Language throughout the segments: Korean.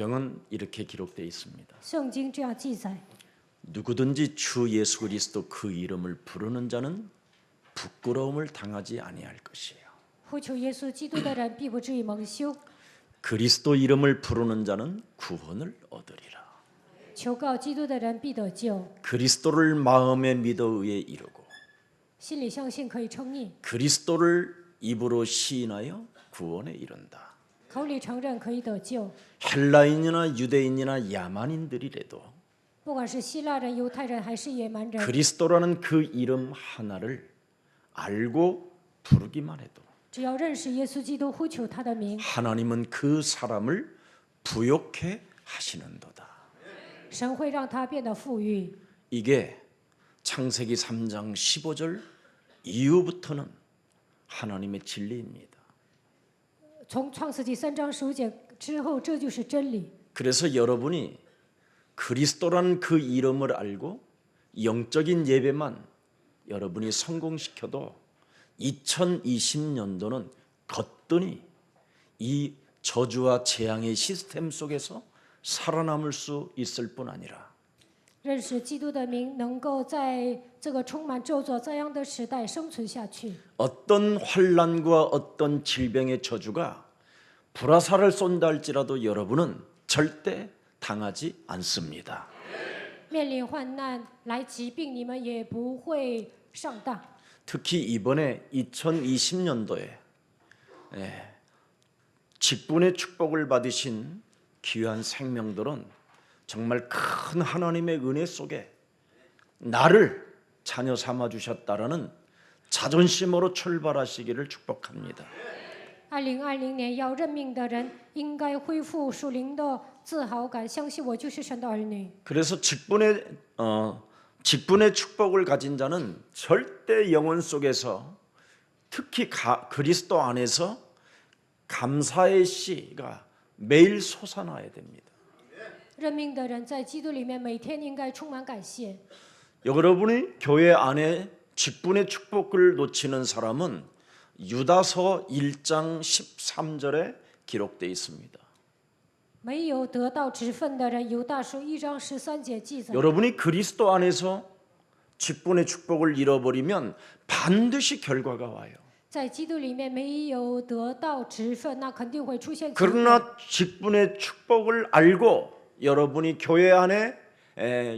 성경은 이렇게 기록되어 있습니다. 圣经这样记载： 누구든지 주 예수 그리스도 그 이름을 부르는 자는 부끄러움을 당하지 아니할 것이에요. 呼求耶稣基督的人，必不至于蒙羞； 그리스도 이름을 부르는 자는 구원을 얻으리라. 求告基督的人，必得救。 그리스도를 마음에 믿어 의에 이르고 心里相信可以称义， 그리스도를 입으로 시인하여 구원에 이른다. 口里承认可以得救。 헬라인이나 유대인이나 야만인들이라도 不管是希腊人、犹太人还是野蛮人， 그리스도라는 그 이름 하나를 알고 부르기만 해도 只要认识耶稣基督，呼求他的名， 하나님은 그 사람을 부욕해 하시는도다. 神会让他变得富裕。 이게 창세기 3장 15절 이후부터는 하나님의 진리입니다. 从创世纪3章15节之后，这就是真理。 그래서 여러분이 그리스도라는 그 이름을 알고 영적인 예배만 여러분이 성공시켜도 2020년도는 거뜬히 이 저주와 재앙의 시스템 속에서 살아남을 수 있을 뿐 아니라 认识基督的名，能够在这个充满咒诅这样的时代生存下去。 어떤 환난과 어떤 질병의 저주가 불화살을 쏜다 할지라도 여러분은 절대 당하지 않습니다. 面临患难来疾病，你们也不会上当。 특히 이번에 2020년도에 직분의 축복을 받으신 귀한 생명들은 정말 큰 하나님의 은혜 속에 나를 자녀 삼아 주셨다라는 자존심으로 출발하시기를 축복합니다. 2020年要任命的人，应该恢复属灵的自豪感，相信我就是神的儿女。 그래서 직분의 축복을 가진 자는 절대 영혼 속에서 특히 그리스도 안에서 감사의 씨가 매일 솟아나야 됩니다. 任命的人在基督里面，每天应该充满感谢。 여러분이 교회 안에 직분의 축복을 놓치는 사람은 유다서 1장 13절에 기록되어 있습니다. 没有得到职分的人，犹大书1章13节记载。 여러분이 그리스도 안에서 직분의 축복을 잃어버리면 반드시 결과가 와요. 在基督里面没有得到职分，那肯定会出现结果。 그러나 직분의 축복을 알고 여러분이 교회 안에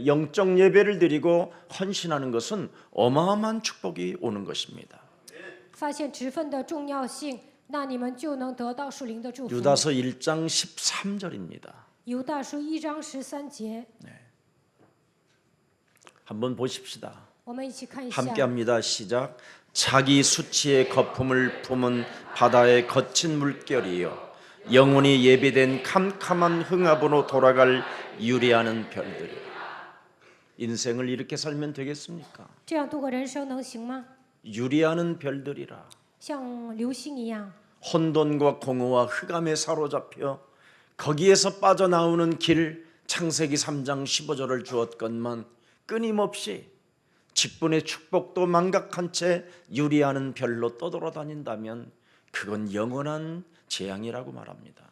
영적 예배를 드리고 헌신하는 것은 어마어마한 축복이 오는 것입니다. 发现职分的重要性，那你们就能得到属灵的祝福。 유다서 1장 13절입니다. 犹大书1章13节， 한번 보십시다. 我们一起看一下。 함께합니다. 시작. 자기 수치의 거품을 품은 바다의 거친 물결이요 영원히 예비된 캄캄한 흥합으로 돌아갈 유리하는 별들이. 인생을 이렇게 살면 되겠습니까? 这样度过人生能行吗？ 유리하는 별들이라. 像流星一样， 혼돈과 공허와 흑암에 사로잡혀 거기에서 빠져나오는 길 창세기 3장 15절을 주었건만 끊임없이 직분의 축복도 망각한 채 유리하는 별로 떠돌아다닌다면 그건 영원한 재앙이라고 말합니다.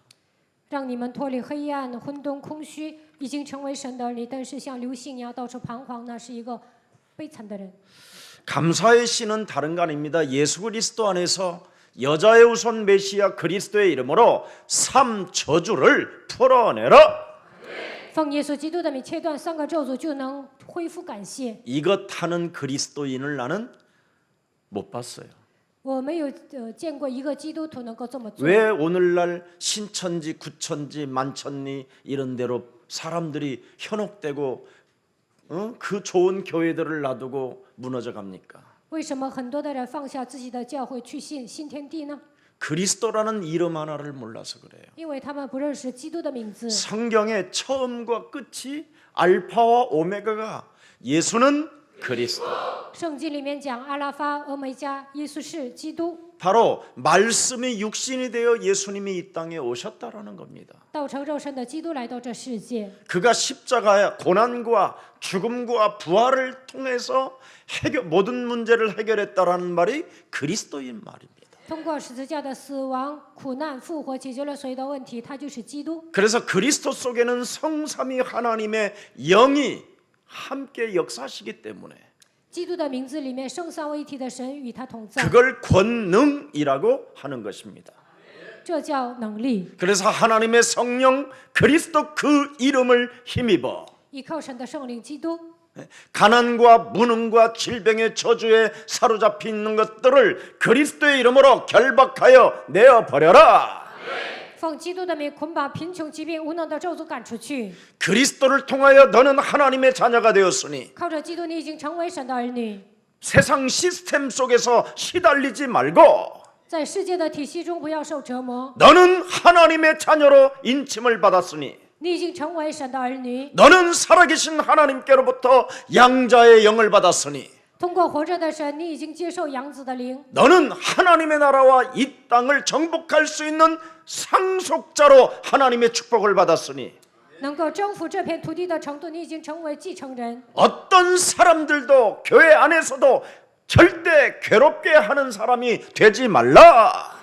让你们脱离黑暗、混沌、空虚，已经成为神的儿女，但是像流星一样到处彷徨，那是一个悲惨的人。 감사의 씨는 다른 거 아닙니다. 예수 그리스도 안에서 여자의 우선 메시아 그리스도의 이름으로 삼 저주를 풀어내라. 奉耶稣基督的名切断3个咒诅，就能恢复感谢。 이것 하는 그리스도인을 나는 못 봤어요. 我没有见过一个基督徒能够这么做。 왜 오늘날 신천지, 구천지, 만천리 이런 데로 사람들이 현혹되고 그 좋은 교회들을 놔두고 무너져 갑니까? 为什么很多的人放下自己的教会去信新天地呢？ 그리스도라는 이름 하나를 몰라서 그래요. 因为他们不认识基督的名字。 성경의 처음과 끝이 알파와 오메가가 예수는 그리스도. 圣经里面讲阿拉法、欧梅加，耶稣是基督。 바로 말씀이 육신이 되어 예수님이 이 땅에 오셨다라는 겁니다. 道成肉身的基督来到这世界， 그가 십자가의 고난과 죽음과 부활을 통해서 모든 문제를 해결했다라는 말이 그리스도인 말입니다. 通过十字架的死亡、苦难、复活，解决了所有的问题。他就是基督。 그래서 그리스도 속에는 성삼위 하나님의 영이 함께 역사하시기 때문에 基督的名字里面，圣三位一体的神与他同在， 그걸 권능이라고 하는 것입니다. 这叫能力。 그래서 하나님의 성령 그리스도 그 이름을 힘입어 依靠神的圣灵基督， 가난과 무능과 질병의 저주에 사로잡혀 있는 것들을 그리스도의 이름으로 결박하여 내어버려라. 奉基督的名捆绑贫穷、疾病、无能的咒诅赶出去。 그리스도를 통하여 너는 하나님의 자녀가 되었으니 靠着基督，你已经成为神的儿女， 세상 시스템 속에서 시달리지 말고 在世界的体系中不要受折磨。 너는 하나님의 자녀로 인침을 받았으니 你已经成为神的儿女， 너는 살아계신 하나님께로부터 양자의 영을 받았으니 通过活着的神，你已经接受养子的灵。 너는 하나님의 나라와 이 땅을 정복할 수 있는 상속자로 하나님의 축복을 받았으니 能够征服这片土地的程度，你已经成为继承人。 어떤 사람들도 교회 안에서도 절대 괴롭게 하는 사람이 되지 말라.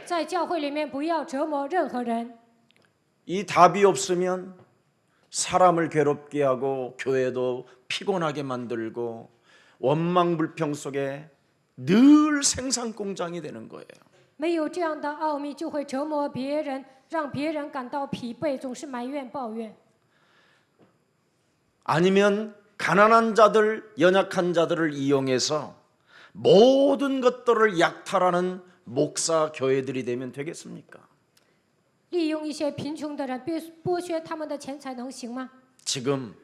在教会里面，不要折磨任何人。 이 답이 없으면 사람을 괴롭게 하고 교회도 피곤하게 만들고 원망불평 속에 늘 생산 공장이 되는 거예요. 没有这样的奥秘，就会折磨别人，让别人感到疲惫，总是埋怨抱怨。 아니면 가난한 자들, 연약한 자들을 이용해서 모든 것들을 약탈하는 목사 교회들이 되면 되겠습니까? 利用一些贫穷的人，剥削他们的钱财，能行吗？ 지금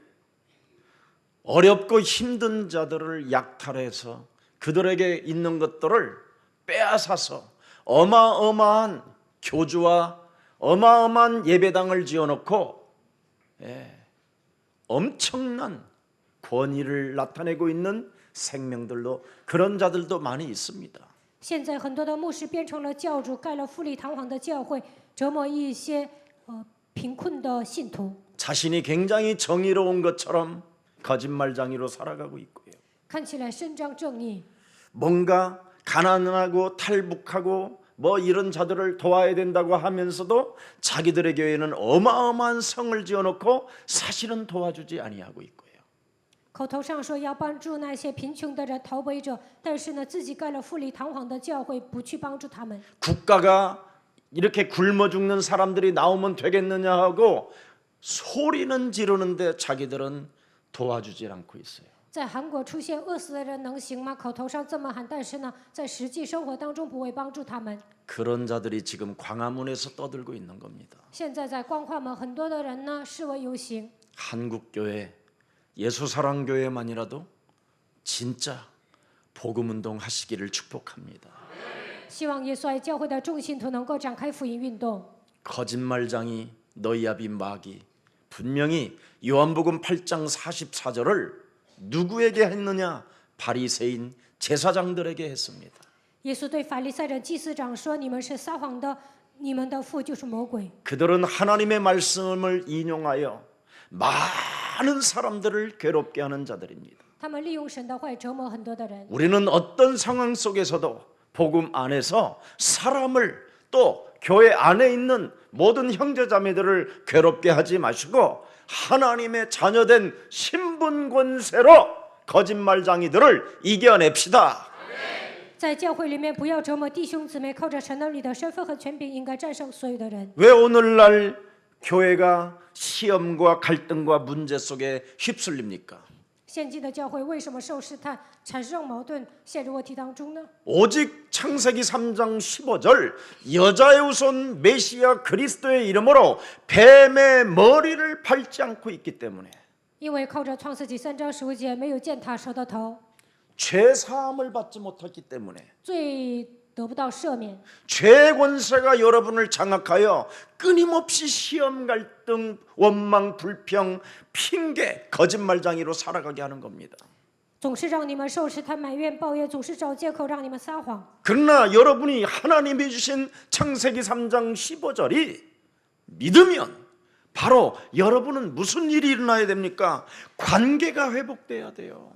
어렵고 힘든 자들을 약탈해서 그들에게 있는 것들을 빼앗아서 어마어마한 교주와 어마어마한 예배당을 지어놓고 엄청난 권위를 나타내고 있는 생명들도 그런 자들도 많이 있습니다. 现在很多的牧师变成了教主，盖了富丽堂皇的教会，折磨一些贫困的信徒。 자신이 굉장히 정의로운 것처럼 거짓말장이로 살아가고 있고요. 看起来伸张正义， 뭔가 가난하고 탈북하고 뭐 이런 자들을 도와야 된다고 하면서도 자기들의 교회는 어마어마한 성을 지어놓고 사실은 도와주지 아니하고 있고요. 口头上说要帮助那些贫穷的人、逃北者，但是呢，自己盖了富丽堂皇的教会，不去帮助他们。 국가가 이렇게 굶어 죽는 사람들이 나오면 되겠느냐 하고 소리는 지르는데 자기들은 도와주지 않고 있어요. 在韩国出现饿死的人能行吗？口头上这么喊，但是呢，在实际生活当中不会帮助他们。 그런 자들이 지금 광화문에서 떠들고 있는 겁니다. 现在在光化门，很多的人呢示威游行。 한국교회, 예수사랑교회만이라도 진짜 복음운동 하시기를 축복합니다. 希望耶稣爱教会的众信徒能够展开福音运动。 거짓말장이 너희 아비 마귀 분명히 요한복음 8장 44절을 누구에게 했느냐? 바리새인 제사장들에게 했습니다. 耶稣对法利赛人、祭司长说：“你们是撒谎的，你们的父就是魔鬼。” 그들은 하나님의 말씀을 인용하여 많은 사람들을 괴롭게 하는 자들입니다. 他们利用神的话折磨很多的人。 우리는 어떤 상황 속에서도 복음 안에서 사람을 또 교회 안에 있는 모든 형제자매들을 괴롭게 하지 마시고 하나님의 자녀된 신분 권세로 거짓말장이들을 이겨냅시다. 在教会里面，不要折磨弟兄姊妹，靠着神儿女的身份和权柄，应该战胜所有的人。 왜 오늘날 교회가 시험과 갈등과 문제 속에 휩쓸립니까? 现今的教会为什么受试探、产生矛盾、陷入问题当中呢？ 오직 창세기 3장 15절 여자의 후손 메시아 그리스도의 이름으로 뱀의 머리를 밟지 않고 있기 때문에 因为靠着创世纪3章15节，没有践踏蛇的头， 죄 사함을 받지 못했기 때문에 罪得不到赦免。 죄의 권세가 여러분을 장악하여 끊임없이 시험 갈등 원망 불평 핑계 거짓말장이로 살아가게 하는 겁니다. 总是让你们受试探、埋怨、抱怨，总是找借口让你们撒谎。 그러나 여러분이 하나님이 주신 창세기 3장 15절이 믿으면 바로 여러분은 무슨 일이 일어나야 됩니까? 관계가 회복돼야 돼요.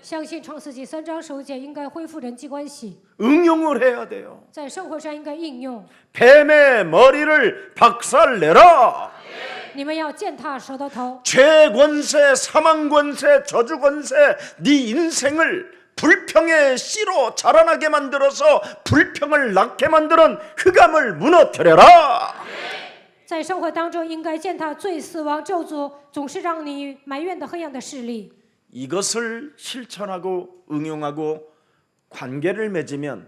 相信创世纪3章15节应该恢复人际关系， 응용을 해야 돼요. 在生活上应该应用。 뱀의 머리를 박살내라. 你们要践踏蛇的头， 죄 권세, 사망 권세, 저주 권세, 네 인생을 불평의 씨로 자라나게 만들어서 불평을 낳게 만드는 흑암을 무너뜨려라. 在生活当中应该践踏罪、死亡、咒诅，总是让你埋怨的黑暗的势力。 이것을 실천하고 응용하고 관계를 맺으면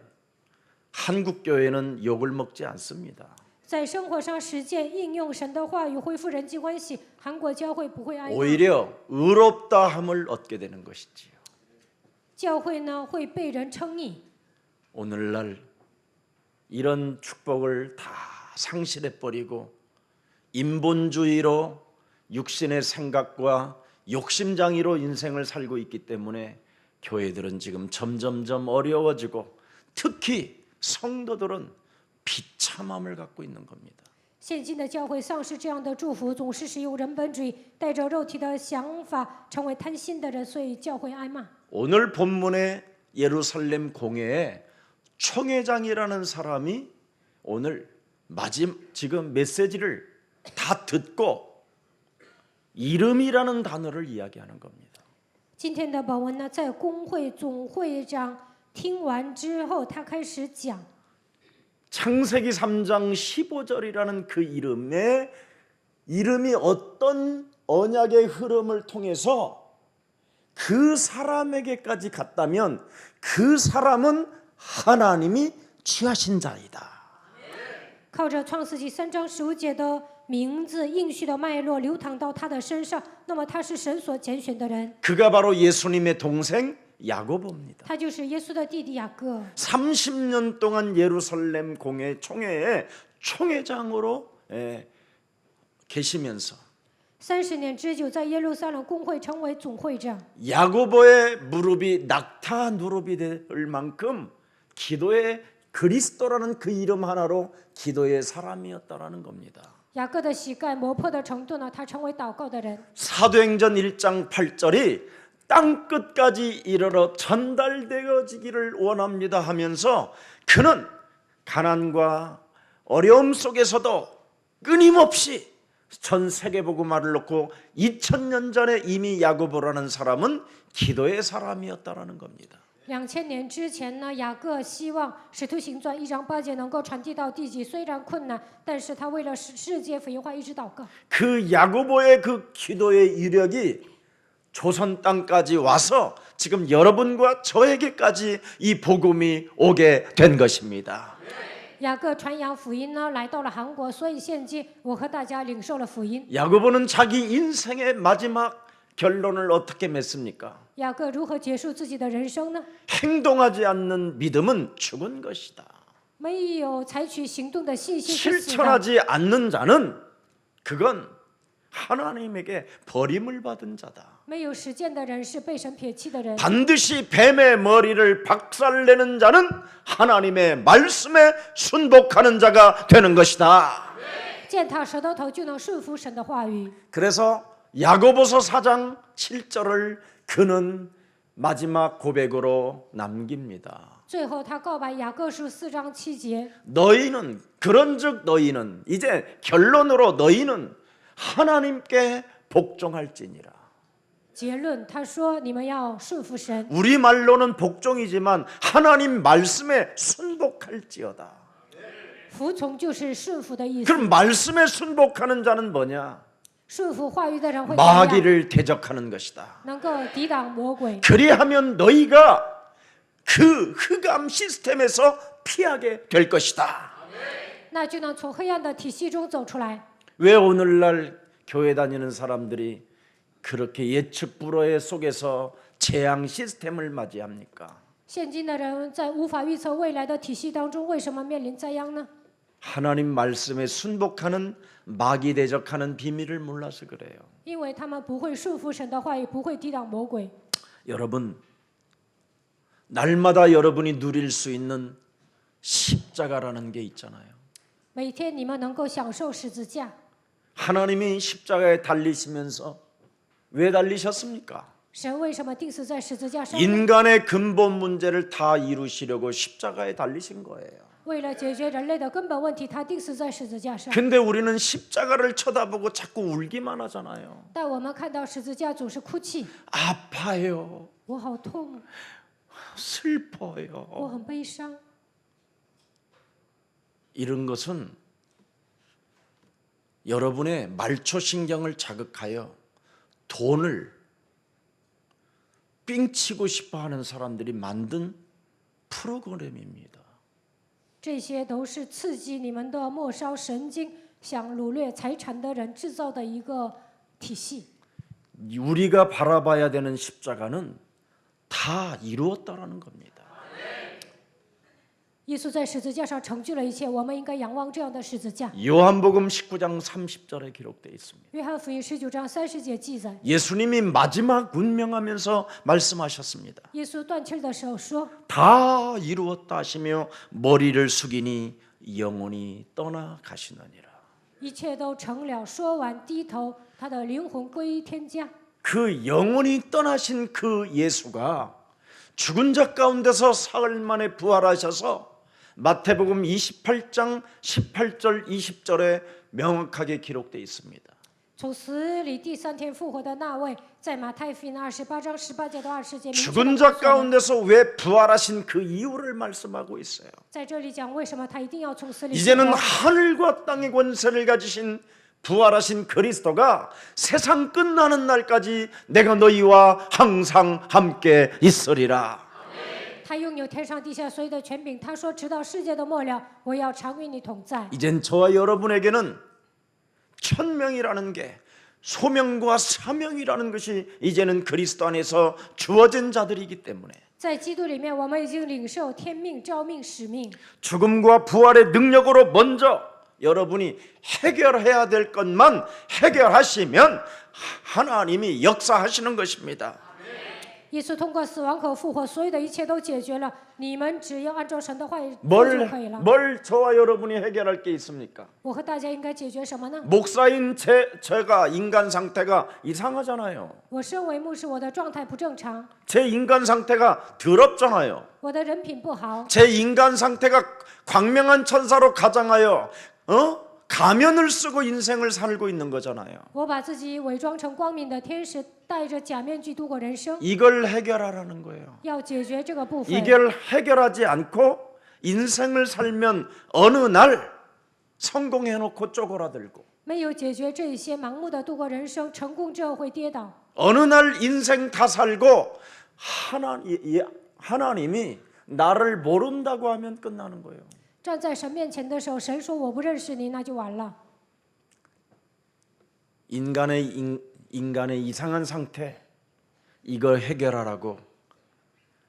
한국 교회는 욕을 먹지 않습니다. 在生活上实践应用神的话语，恢复人际关系，韩国教会不会挨骂， 오히려 의롭다함을 얻게 되는 것이지요. 教会呢会被人称义。 오늘날 이런 축복을 다 상실해 버리고 인본주의로 육신의 생각과 욕심장애로 인생을 살고 있기 때문에 교회들은 지금 점점점 어려워지고 특히 성도들은 비참함을 갖고 있는 겁니다. 现今的教会丧失这样的祝福，总是使用人本主义，带着肉体的想法，成为贪心的人，所以教会挨骂。 오늘 본문의 예루살렘 공회에 총회장이라는 사람이 오늘 지금 메시지를 다 듣고 이름이라는 단어를 이야기하는 겁니다. 今天的本文呢，在公会总会长听完之后，他开始讲 창세기 3장 15절이라는 그 이름이 어떤 언약의 흐름을 통해서 그 사람에게까지 갔다면 그 사람은 하나님이 취하신 자이다. 靠着创世纪3章15节的名字应许的脉络流淌到他的身上，那么他是神所拣选的人， 그가 바로 예수님의 동생 야고보입니다. 他就是耶稣的弟弟雅各。 30년 동안 예루살렘 공회 총회에 총회장으로 계시면서 30年之久，在耶路撒冷公会成为总会长。 야고보의 무릎이 낙타 무릎이 될 만큼 기도의 그리스도라는 그 이름 하나로 기도의 사람이었다라는 겁니다. 雅各的膝盖磨破的程度呢，他成为祷告的人。 사도행전 1장 8절이 땅 끝까지 이르러 전달되어지기를 원합니다 하면서 그는 가난과 어려움 속에서도 끊임없이 전 세계 복음화를 놓고 2000년 전에 이미 야고보라는 사람은 기도의 사람이었다라는 겁니다. 2000年之前呢，雅各希望《使徒行传》1章8节能够传递到地极，虽然困难，但是他为了世界福音化一直祷告。 그 야고보의 그 기도의 이력이 조선 땅까지 와서 지금 여러분과 저에게까지 이 복음이 오게 된 것입니다. 雅各传扬福音呢，来到了韩国，所以现今我和大家领受了福音。 야고보는 자기 인생의 마지막 결론을 어떻게 맺습니까? 雅各如何结束自己的人生呢？ 행동하지 않는 믿음은 죽은 것이다. 没有采取行动的信心是死的。 실천하지 않는 자는 그건 하나님에게 버림을 받은 자다. 没有实践的人是被神撇弃的人。 반드시 뱀의 머리를 박살내는 자는 하나님의 말씀에 순복하는 자가 되는 것이다. 践踏舌头就能顺服神的话语。 그래서 야고보서 4장 7절을 그는 마지막 고백으로 남깁니다. 最后他告白雅各书4章7节， 너희는 그런즉 너희는 이제 결론으로 너희는 하나님께 복종할지니라. 结论他说你们要顺服神。 우리 말로는 복종이지만 하나님 말씀에 순복할지어다. 服从就是顺服的意思。 그럼 말씀에 순복하는 자는 뭐냐? 顺服话语的人会怎么样？ 마귀를 대적하는 것이다. 能够抵挡魔鬼。 그리하면 너희가 그 흑암 시스템에서 피하게 될 것이다. 那就能从黑暗的体系中走出来。 왜 오늘날 교회 다니는 사람들이 그렇게 예측 불허의 속에서 재앙 시스템을 맞이합니까? 现今的人在无法预测未来的体系当中，为什么面临灾殃呢？ 하나님 말씀에 순복하는 마귀 대적하는 비밀을 몰라서 그래요. 因为他们不会顺服神的话语，不会抵挡魔鬼。 여러분, 날마다 여러분이 누릴 수 있는 십자가라는 게 있잖아요. 每天你们能够享受十字架。 하나님이 십자가에 달리시면서 왜 달리셨습니까? 神为什么钉死在十字架上呢？ 인간의 근본 문제를 다 이루시려고 십자가에 달리신 거예요. 为了解决人类的根本问题，他钉死在十字架上。 근데 우리는 십자가를 쳐다보고 자꾸 울기만 하잖아요. 但我们看到十字架总是哭泣， 아파요. 我好痛，我 슬퍼요. 很悲伤。 이런 것은 여러분의 말초신경을 자극하여 돈을 삥치고 싶어하는 사람들이 만든 프로그램입니다. 这些都是刺激你们的末梢神经，想掳掠财产的人制造的一个体系。 우리가 바라봐야 되는 십자가는 다 이루었다라는 겁니다. 耶稣在十字架上成就了一切，我们应该仰望这样的十字架。 요한복음 19장 30절에 기록되어 있습니다. 约翰福音19章30节记载， 예수님이 마지막 운명하면서 말씀하셨습니다. 耶稣断气的时候说 다 이루었다 하시며 머리를 숙이니 영혼이 떠나 가시느니라. 一切都成了，说完低头，他的灵魂归天家。 그 영혼이 떠나신 그 예수가 죽은 자 가운데서 사흘 만에 부활하셔서 마태복음 28장 18절 20절에 명확하게 기록되어 있습니다. 从死里第3天复活的那位，在马太福音28章18节到20节， 죽은 자 가운데서 왜 부활하신 그 이유를 말씀하고 있어요. 在这里讲为什么他一定要从死里复 이제는 活。 하늘과 땅의 권세를 가지신 부활하신 그리스도가 세상 끝나는 날까지 내가 너희와 항상 함께 있으리라. 他拥有天上地下所有的权柄。他说：“直到世界的末了，我要常与你同在。” 이젠 저와 여러분에게는 천명이라는 게 소명과 사명이라는 것이 이제는 그리스도 안에서 주어진 자들이기 때문에 在基督里面，我们已经领受天命、召命、使命。 죽음과 부활의 능력으로 먼저 여러분이 해결해야 될 것만 해결하시면 하나님이 역사하시는 것입니다. 耶稣通过死亡和复活，所有的一切都解决了。你们只要按照神的话语做就可以了。 뭘 저와 여러분이 해결할 게 있습니까? 我和大家应该解决什么呢？ 목사인 제가 인간 상태가 이상하잖아요. 我身为牧师，我的状态不正常， 제 인간 상태가 더럽잖아요. 我的人品不好， 제 인간 상태가 광명한 천사로 가장하여 가면을 쓰고 인생을 살고 있는 거잖아요. 我把自己伪装成光明的天使，戴着假面具度过人生。 이걸 해결하라는 거예요. 要解决这个部分， 이걸 해결하지 않고 인생을 살면 어느 날 성공해놓고 쪼그라들고 没有解决这一些，盲目的度过人生，成功之后会跌倒。 어느 날 인생 다 살고 하나님이 나를 모른다고 하면 끝나는 거예요. 站在神面前的时候，神说我不认识你，那就完了。 인간의 이상한 상태 이걸 해결하라고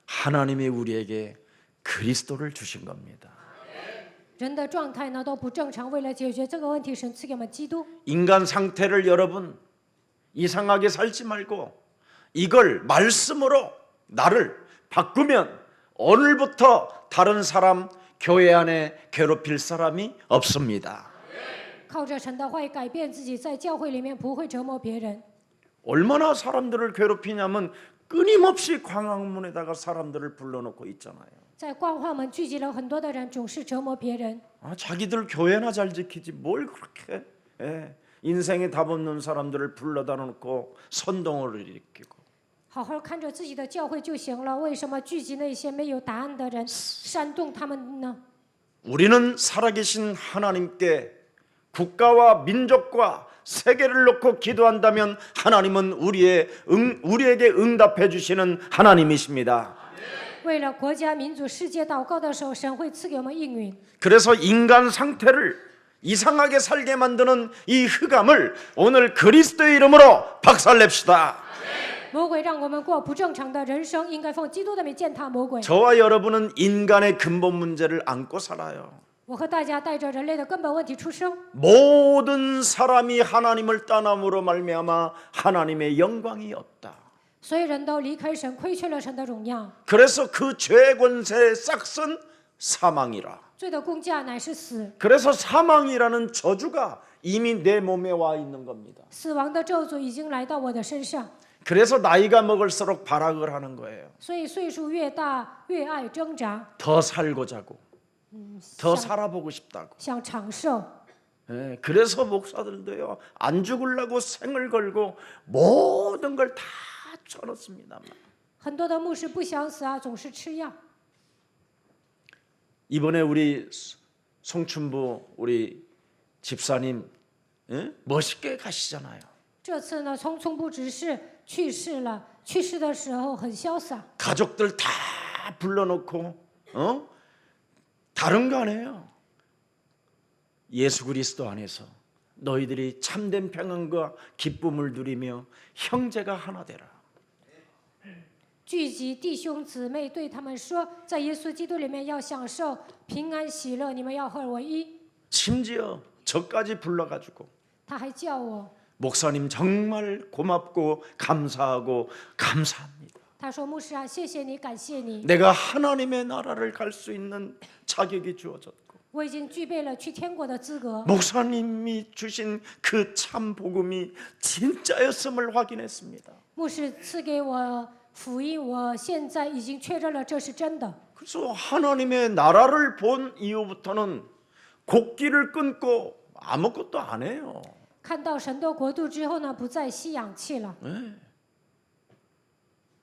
하나님이 우리에게 그리스도를 주신 겁니다. 人的状态呢都不正常，为了解决这个问题，神赐给我们基督。 인간 상태를 여러분 이상하게 살지 말고 이걸 말씀으로 나를 바꾸면 오늘부터 다른 사람 교회 안에 괴롭힐 사람이 없습니다. 靠着神的话语改变自己，在教会里面不会折磨别人。 얼마나 사람들을 괴롭히냐면 끊임없이 광화문에다가 사람들을 불러놓고 있잖아요. 在光化门聚集了很多的人，总是折磨别人。 자기들 교회나 잘 지키지 뭘 그렇게 인생에 답 없는 사람들을 불러다 놓고 선동을 일으키고 好好看着自己的教会就行了，为什么聚集那些没有答案的人，煽动他们呢？ 우리는 살아계신 하나님께 국가와 민족과 세계를 놓고 기도한다면 하나님은 우리에게 응답해 주시는 하나님이십니다. 为了国家、民族、世界祷告的时候，神会赐给我们应允。 그래서 인간 상태를 이상하게 살게 만드는 이 흑암을 오늘 그리스도의 이름으로 박살냅시다. 魔鬼让我们过不正常的人生，应该奉基督的名践踏魔鬼。 저와 여러분은 인간의 근본 문제를 안고 살아요. 我和大家带着人类的根本问题出生。 모든 사람이 하나님을 떠남으로 말미암아 하나님의 영광이 없다. 所有人都离开神，亏缺了神的荣耀。 그래서 그 죄의 권세의 싹슨 사망이라. 罪的工价乃是死， 그래서 사망이라는 저주가 이미 내 몸에 와 있는 겁니다. 死亡的咒诅已经来到我的身上。 그래서 나이가 먹을수록 발악을 하는 거예요. 所以岁数越大越爱挣扎， 더 살고자 고 더 想 살아보고 싶다고. 想长寿。 예, 그래서 목사들도요 안 죽으려고 생을 걸고 모든 걸 다 쳐놓습니다. 很多的牧师不想死啊，总是吃药。 이번에 우리 송춘부 우리 집사님 멋있게 가시잖아요. 这次呢，匆匆不只是去世了，去世的时候很潇洒， 가족들 다 불러놓고 다른 거 아니에요. 예수 그리스도 안에서 너희들이 참된 평안과 기쁨을 누리며 형제가 하나 되라. 聚集弟兄姊妹，对他们说，在耶稣基督里面要享受平安喜乐，你们要合而为一。 심지어 저까지 불러가지고 他还叫我， 목사님 정말 고맙고 감사하고 감사합니다. 他说牧师啊，谢谢你，感谢你， 내가 하나님의 나라를 갈 수 있는 자격이 주어졌고 我已经具备了去天国的资格。 목사님이 주신 그 참 복음이 진짜였음을 확인했습니다. 牧师赐给我福音，我现在已经确认了这是真的。 그래서 하나님의 나라를 본 이후부터는 곡기를 끊고 아무것도 안 해요. 看到神的国度之后呢，不再吸氧气了。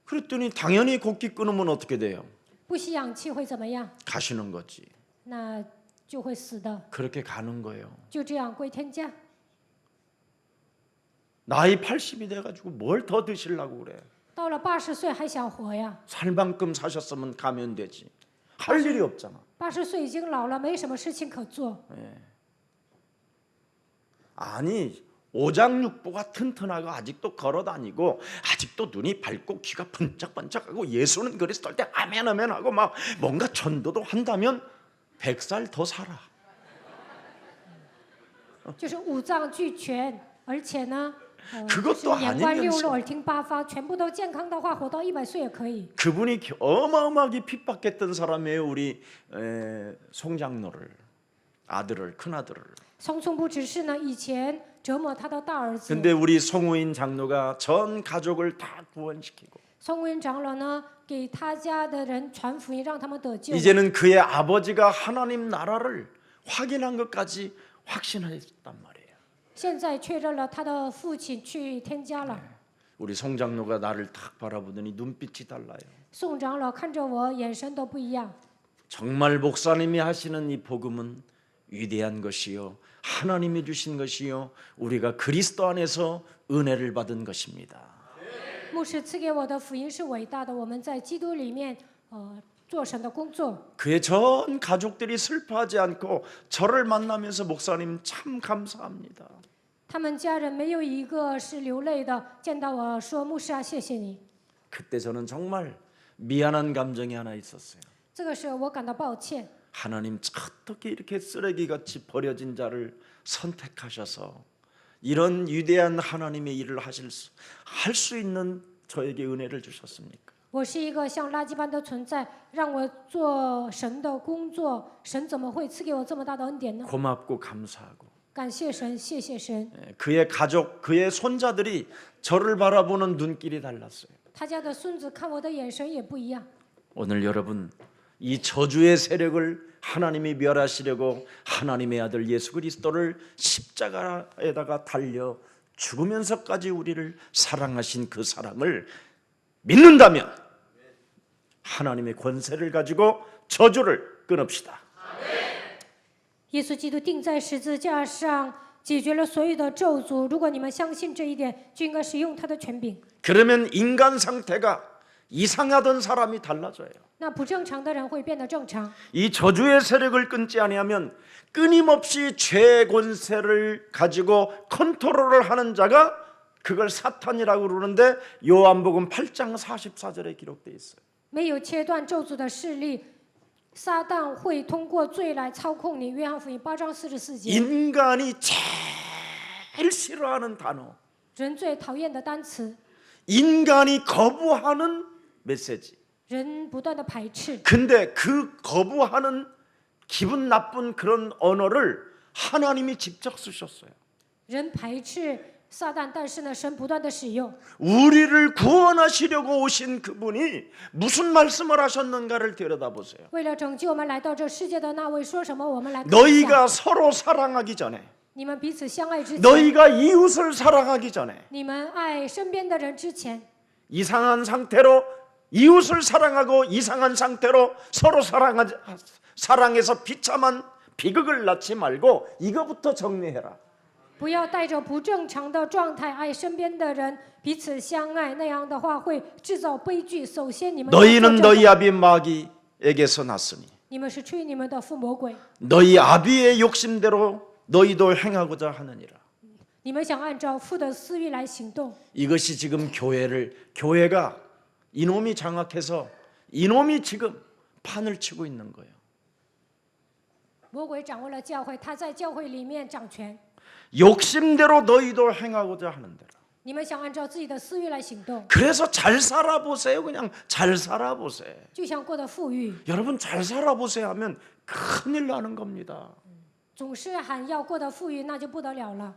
그랬더니 당연히 곡기 끊으면 어떻게 돼요? 不吸氧气会怎么样？ 가시는 거지. 那就会死的， 그렇게 가는 거예요. 就这样归天家。 나이 80이 돼가지고 뭘 더 드시려고 그래? 到了80岁还想活呀？ 살 만큼 사셨으면 가면 되지. 할 일이 없잖아. 80岁已经老了，没什么事情可做。 아니 오장육부가 튼튼하고 아직도 걸어다니고 아직도 눈이 밝고 귀가 번쩍번쩍하고 예수는 그리스도 할 때 아멘 아멘 하고 막 뭔가 전도도 한다면 100살 더 살아. 就是五脏俱全，而且呢，그것도 就是眼观六 아니면서 路，耳听八方，全部都健康的话，活到100岁也可以。 그분이 어마어마하게 핍박했던 사람이에요. 우리 송장로를 아들을 큰아들을. 匆匆不只是呢，以前折磨他的大儿子。 근데 우리 송우인 장로가 전 가족을 다 구원시키고 宋文长老呢，给他家的人传福音，让他们得救。 이제는 그의 아버지가 하나님 나라를 확인한 것까지 확신했단 말이에요. 现在确认了他的父亲去天家了。 우리 송 장로가 나를 탁 바라보더니 눈빛이 달라요. 宋长老看着我，眼神都不一样。 정말 목사님이 하시는 이 복음은 위대한 것이요 하나님이 주신 것이요 우리가 그리스도 안에서 은혜를 받은 것입니다. 牧师赐给我的福音是伟大的，我们在基督里面，做神的工作。 그의 전 가족들이 슬퍼하지 않고 저를 만나면서 목사님 참 감사합니다. 他们家人没有一个是流泪的，见到我说牧师啊，谢谢你。 그때 저는 정말 미안한 감정이 하나 있었어요. 这个时候我感到抱歉， 하나님 어떻게 이렇게 쓰레기같이 버려진 자를 선택하셔서 이런 위대한 하나님의 일을 할 수 있는 저에게 은혜를 주셨습니까? 我是一个像垃圾般的存在，让我做神的工作，神怎么会赐给我这么大的恩典呢？ 고맙고 감사하고 感谢神，谢谢神。 그의 가족, 그의 손자들이 저를 바라보는 눈길이 달랐어요. 他家的孙子看我的眼神也不一样。 오늘 여러분 이 저주의 세력을 하나님이 멸하시려고 하나님의 아들 예수 그리스도를 십자가에다가 달려 죽으면서까지 우리를 사랑하신 그 사랑을 믿는다면 하나님의 권세를 가지고 저주를 끊읍시다. 耶稣基督钉在十字架上，解决了所有的咒诅。如果你们相信这一点，就应该使用他的权柄。 그러면 인간 상태가 이상하던 사람이 달라져요. 那不正常的人会变得正常。 이 저주의 세력을 끊지 아니하면 끊임없이 죄의 권세를 가지고 컨트롤을 하는 자가 그걸 사탄이라고 그러는데 요한복음 8장 44절에 기록되어 있어요. 没有切断咒诅的势力，撒旦会通过罪来操控你。约翰福音8章44节。 인간이 제일 싫어하는 단어, 人最讨厌的单词， 인간이 거부하는 메시지. 人不断的排斥。 근데 그 거부하는 기분 나쁜 그런 언어를 하나님이 직접 쓰셨어요. 人排斥撒旦，但是呢，神不断的使用。 우리를 구원하시려고 오신 그분이 무슨 말씀을 하셨는가를 들여다보세요. 为了拯救我们来到这世界的那位说什么？我们来看一下。 너희가 서로 사랑하기 전에, 你们彼此相爱之前， 너희가 이웃을 사랑하기 전에 你们爱身边的人之前， 이상한 상태로 이웃을 사랑하고 이상한 상태로 서로 사랑해서 비참한 비극을 낳지 말고 이거부터 정리해라. 不要带着不正常的状态爱身边的人，彼此相爱，那样的话会制造悲剧。首先，你们要做 너희는 这个 너희 아비 마귀에게서 났으니 你们是出于你们的父魔鬼， 너희 아비의 욕심대로 너희도 행하고자 하느니라. 你们想按照父的私欲来行动。 이것이 지금 교회가 이놈이 장악해서 이놈이 지금 판을 치고 있는 거예요. 魔鬼掌握了教会，他在教会里面掌权。 욕심대로 너희도 행하고자 하는 대로. 你们想按照自己的私欲来行动， 그래서 잘 살아보세요. 그냥 잘 살아보세요. 就像过得富裕， 여러분 잘 살아보세요 하면 큰일 나는 겁니다. 总是喊要过得富裕，那就不得了了，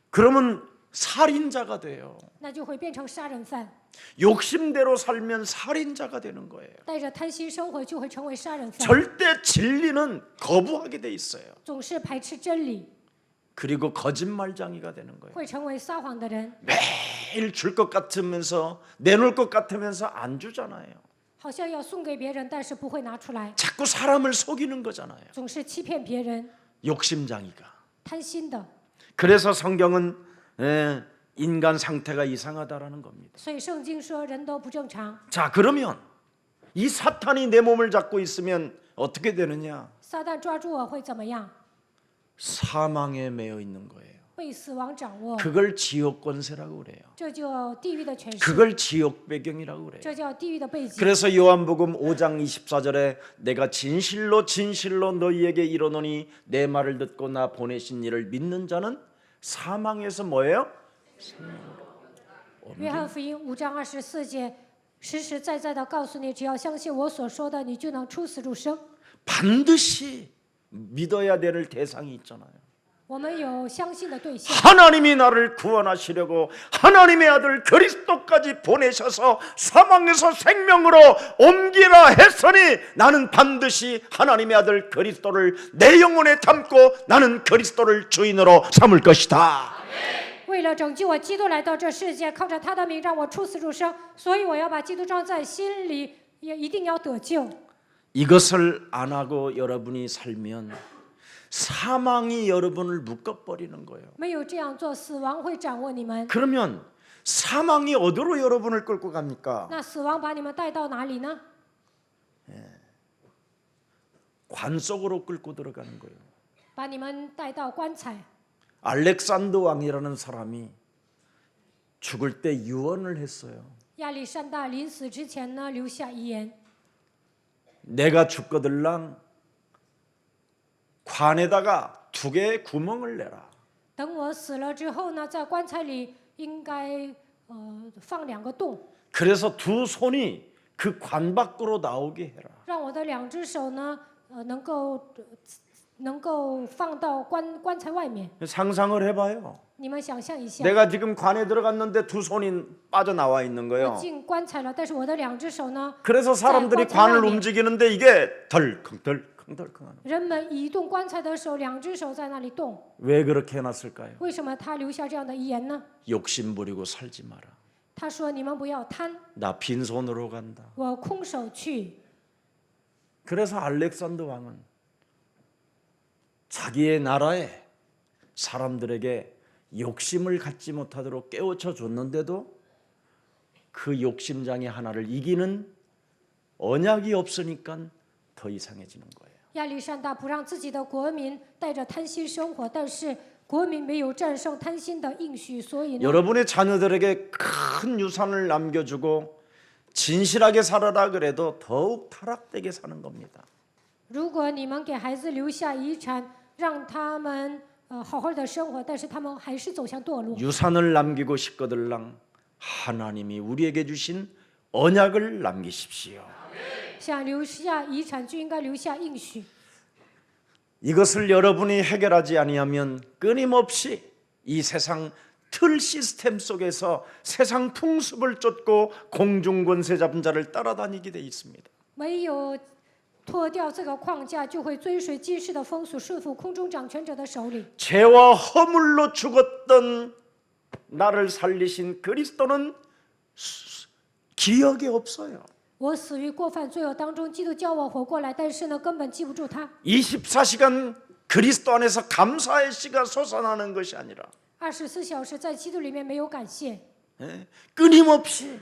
그러면 살인자가 돼요. 那就会变成杀人犯。 욕심대로 살면 살인자가 되는 거예요. 带着贪心生活，就会成为杀人犯。 절대 진리는 거부하게 돼 있어요. 总是排斥真理， 그리고 거짓말장이가 되는 거예요. 会成为撒谎的人， 매일 줄 것 같으면서 내놓을 것 같으면서 안 주잖아요. 好像要送给别人，但是不会拿出来， 자꾸 사람을 속이는 거잖아요. 总是欺骗别人， 욕심장이가. 贪心的。 그래서 성경은 인간 상태가 이상하다라는 겁니다. 所以圣经说人都不正常。 자, 그러면 이 사탄이 내 몸을 잡고 있으면 어떻게 되느냐? 撒旦抓住我会怎么样？ 사망에 매여 있는 거예요. 被死亡掌握， 그걸 지옥 권세라고 그래요. 这就地狱的权势， 그걸 지옥 배경이라고 그래요. 这叫地狱的背景。 그래서 요한복음 5장 24절에 내가 진실로 진실로 너희에게 이르노니 내 말을 듣고 나 보내신 이를 믿는 자는 사망에서 뭐예요? 约翰福音5章24节，实实在在的告诉你，只要相信我所说的，你就能出死入生。 반드시 믿어야 될 대상이 있잖아요. 我们有相信的对象， 하나님이 나를 구원하시려고 하나님의 아들 그리스도까지 보내셔서 사망에서 생명으로 옮기라 했으니 나는 반드시 하나님의 아들 그리스도를 내 영혼에 담고 나는 그리스도를 주인으로 삼을 것이다. 为了拯救我，基督来到这世界，靠着他的名让我出死入生，所以我要把基督装在心里，也一定要得救。 이것을 안 하고 여러분이 살면 사망이 여러분을 묶어버리는 거예요. 没有这样做，死亡会掌握你们。 그러면 사망이 어디로 여러분을 끌고 갑니까? 那死亡把你们带到哪里呢？ 관 속으로 끌고 들어가는 거예요. 把你们带到棺材。 알렉산더 왕이라는 사람이 죽을 때 유언을 했어요. 亚历山大临死之前呢，留下遗言： 내가 죽거들랑 관에다가 2개의 구멍을 내라. 等我死了之后呢，在棺材里应该放2个洞， 그래서 2 손이 그 관 밖으로 나오게 해라. 让我的2只手呢，能够放到棺材外面。 상상을 해봐요. 你们想象一下， 내가 지금 관에 들어갔는데 2 손이 빠져나와 있는 我 거예요. 进棺材了，但是我的2只手呢， 그래서 사람들이 자, 관을 관찰하니. 움직이는데 이게 덜컹덜컹덜컹하는. 人们移动棺材的时候，2只手在那里动。 왜 그렇게 해놨을까요? 为什么他留下这样的遗言呢？ 욕심 부리고 살지 마라. 他说：“你们不要贪， 나 빈손으로 간다. 我空手去。” 그래서 알렉산더 왕은 자기의 나라에 사람들에게 욕심을 갖지 못하도록 깨우쳐 줬는데도 그 욕심장애 하나를 이기는 언약이 없으니까 더 이상해지는 거예요. 亚历山大不让自己的国民带着贪心生活，但是国民没有战胜贪心的应许，所以呢， 여러분의 자녀들에게 큰 유산을 남겨주고 진실하게 살아라 그래도 더욱 타락되게 사는 겁니다. 如果你们给孩子留下遗产，让他们好好的生活，但是他们还是走向堕落。 유산을 남기고 싶거들랑 하나님이 우리에게 주신 언약을 남기십시오. 想留下遗产，就应该留下应许。 이것을 여러분이 해결하지 아니하면 끊임없이 이 세상 틀 시스템 속에서 세상 풍습을 쫓고 공중 권세 잡은 자를 따라다니게 돼 있습니다. 没有脱掉这个框架，就会追随今世的风俗，顺服空中掌权者的手里。 죄와 허물로 죽었던 나를 살리신 그리스도는 기억이 없어요. 我死于过犯罪恶当中，基督叫我活过来，但是呢，根本记不住他。 24시간 그리스도 안에서 감사의 씨가 솟아나는 것이 아니라 24小时在基督里面没有感谢， 끊임없이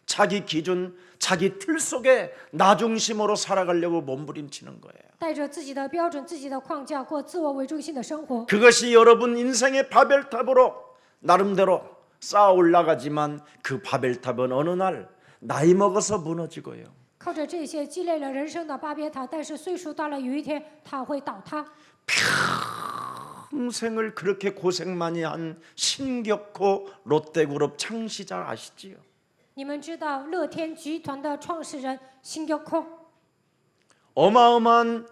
자기 기준, 자기 틀 속에 나 중심으로 살아가려고 몸부림치는 거예요. 带着自己的标准、自己的框架过自我为中心的生活。 그것이 여러분 인생의 바벨탑으로 나름대로 쌓아 올라가지만 그 바벨탑은 어느 날 나이 먹어서 무너지고요. 靠着这些积累了人生的巴别塔，但是岁数到了有一天它会倒塌。 평생을 그렇게 고생 많이 한 신격호 롯데그룹 창시자 아시지요? 你们知道乐天集团的创始人辛格空 어마어마한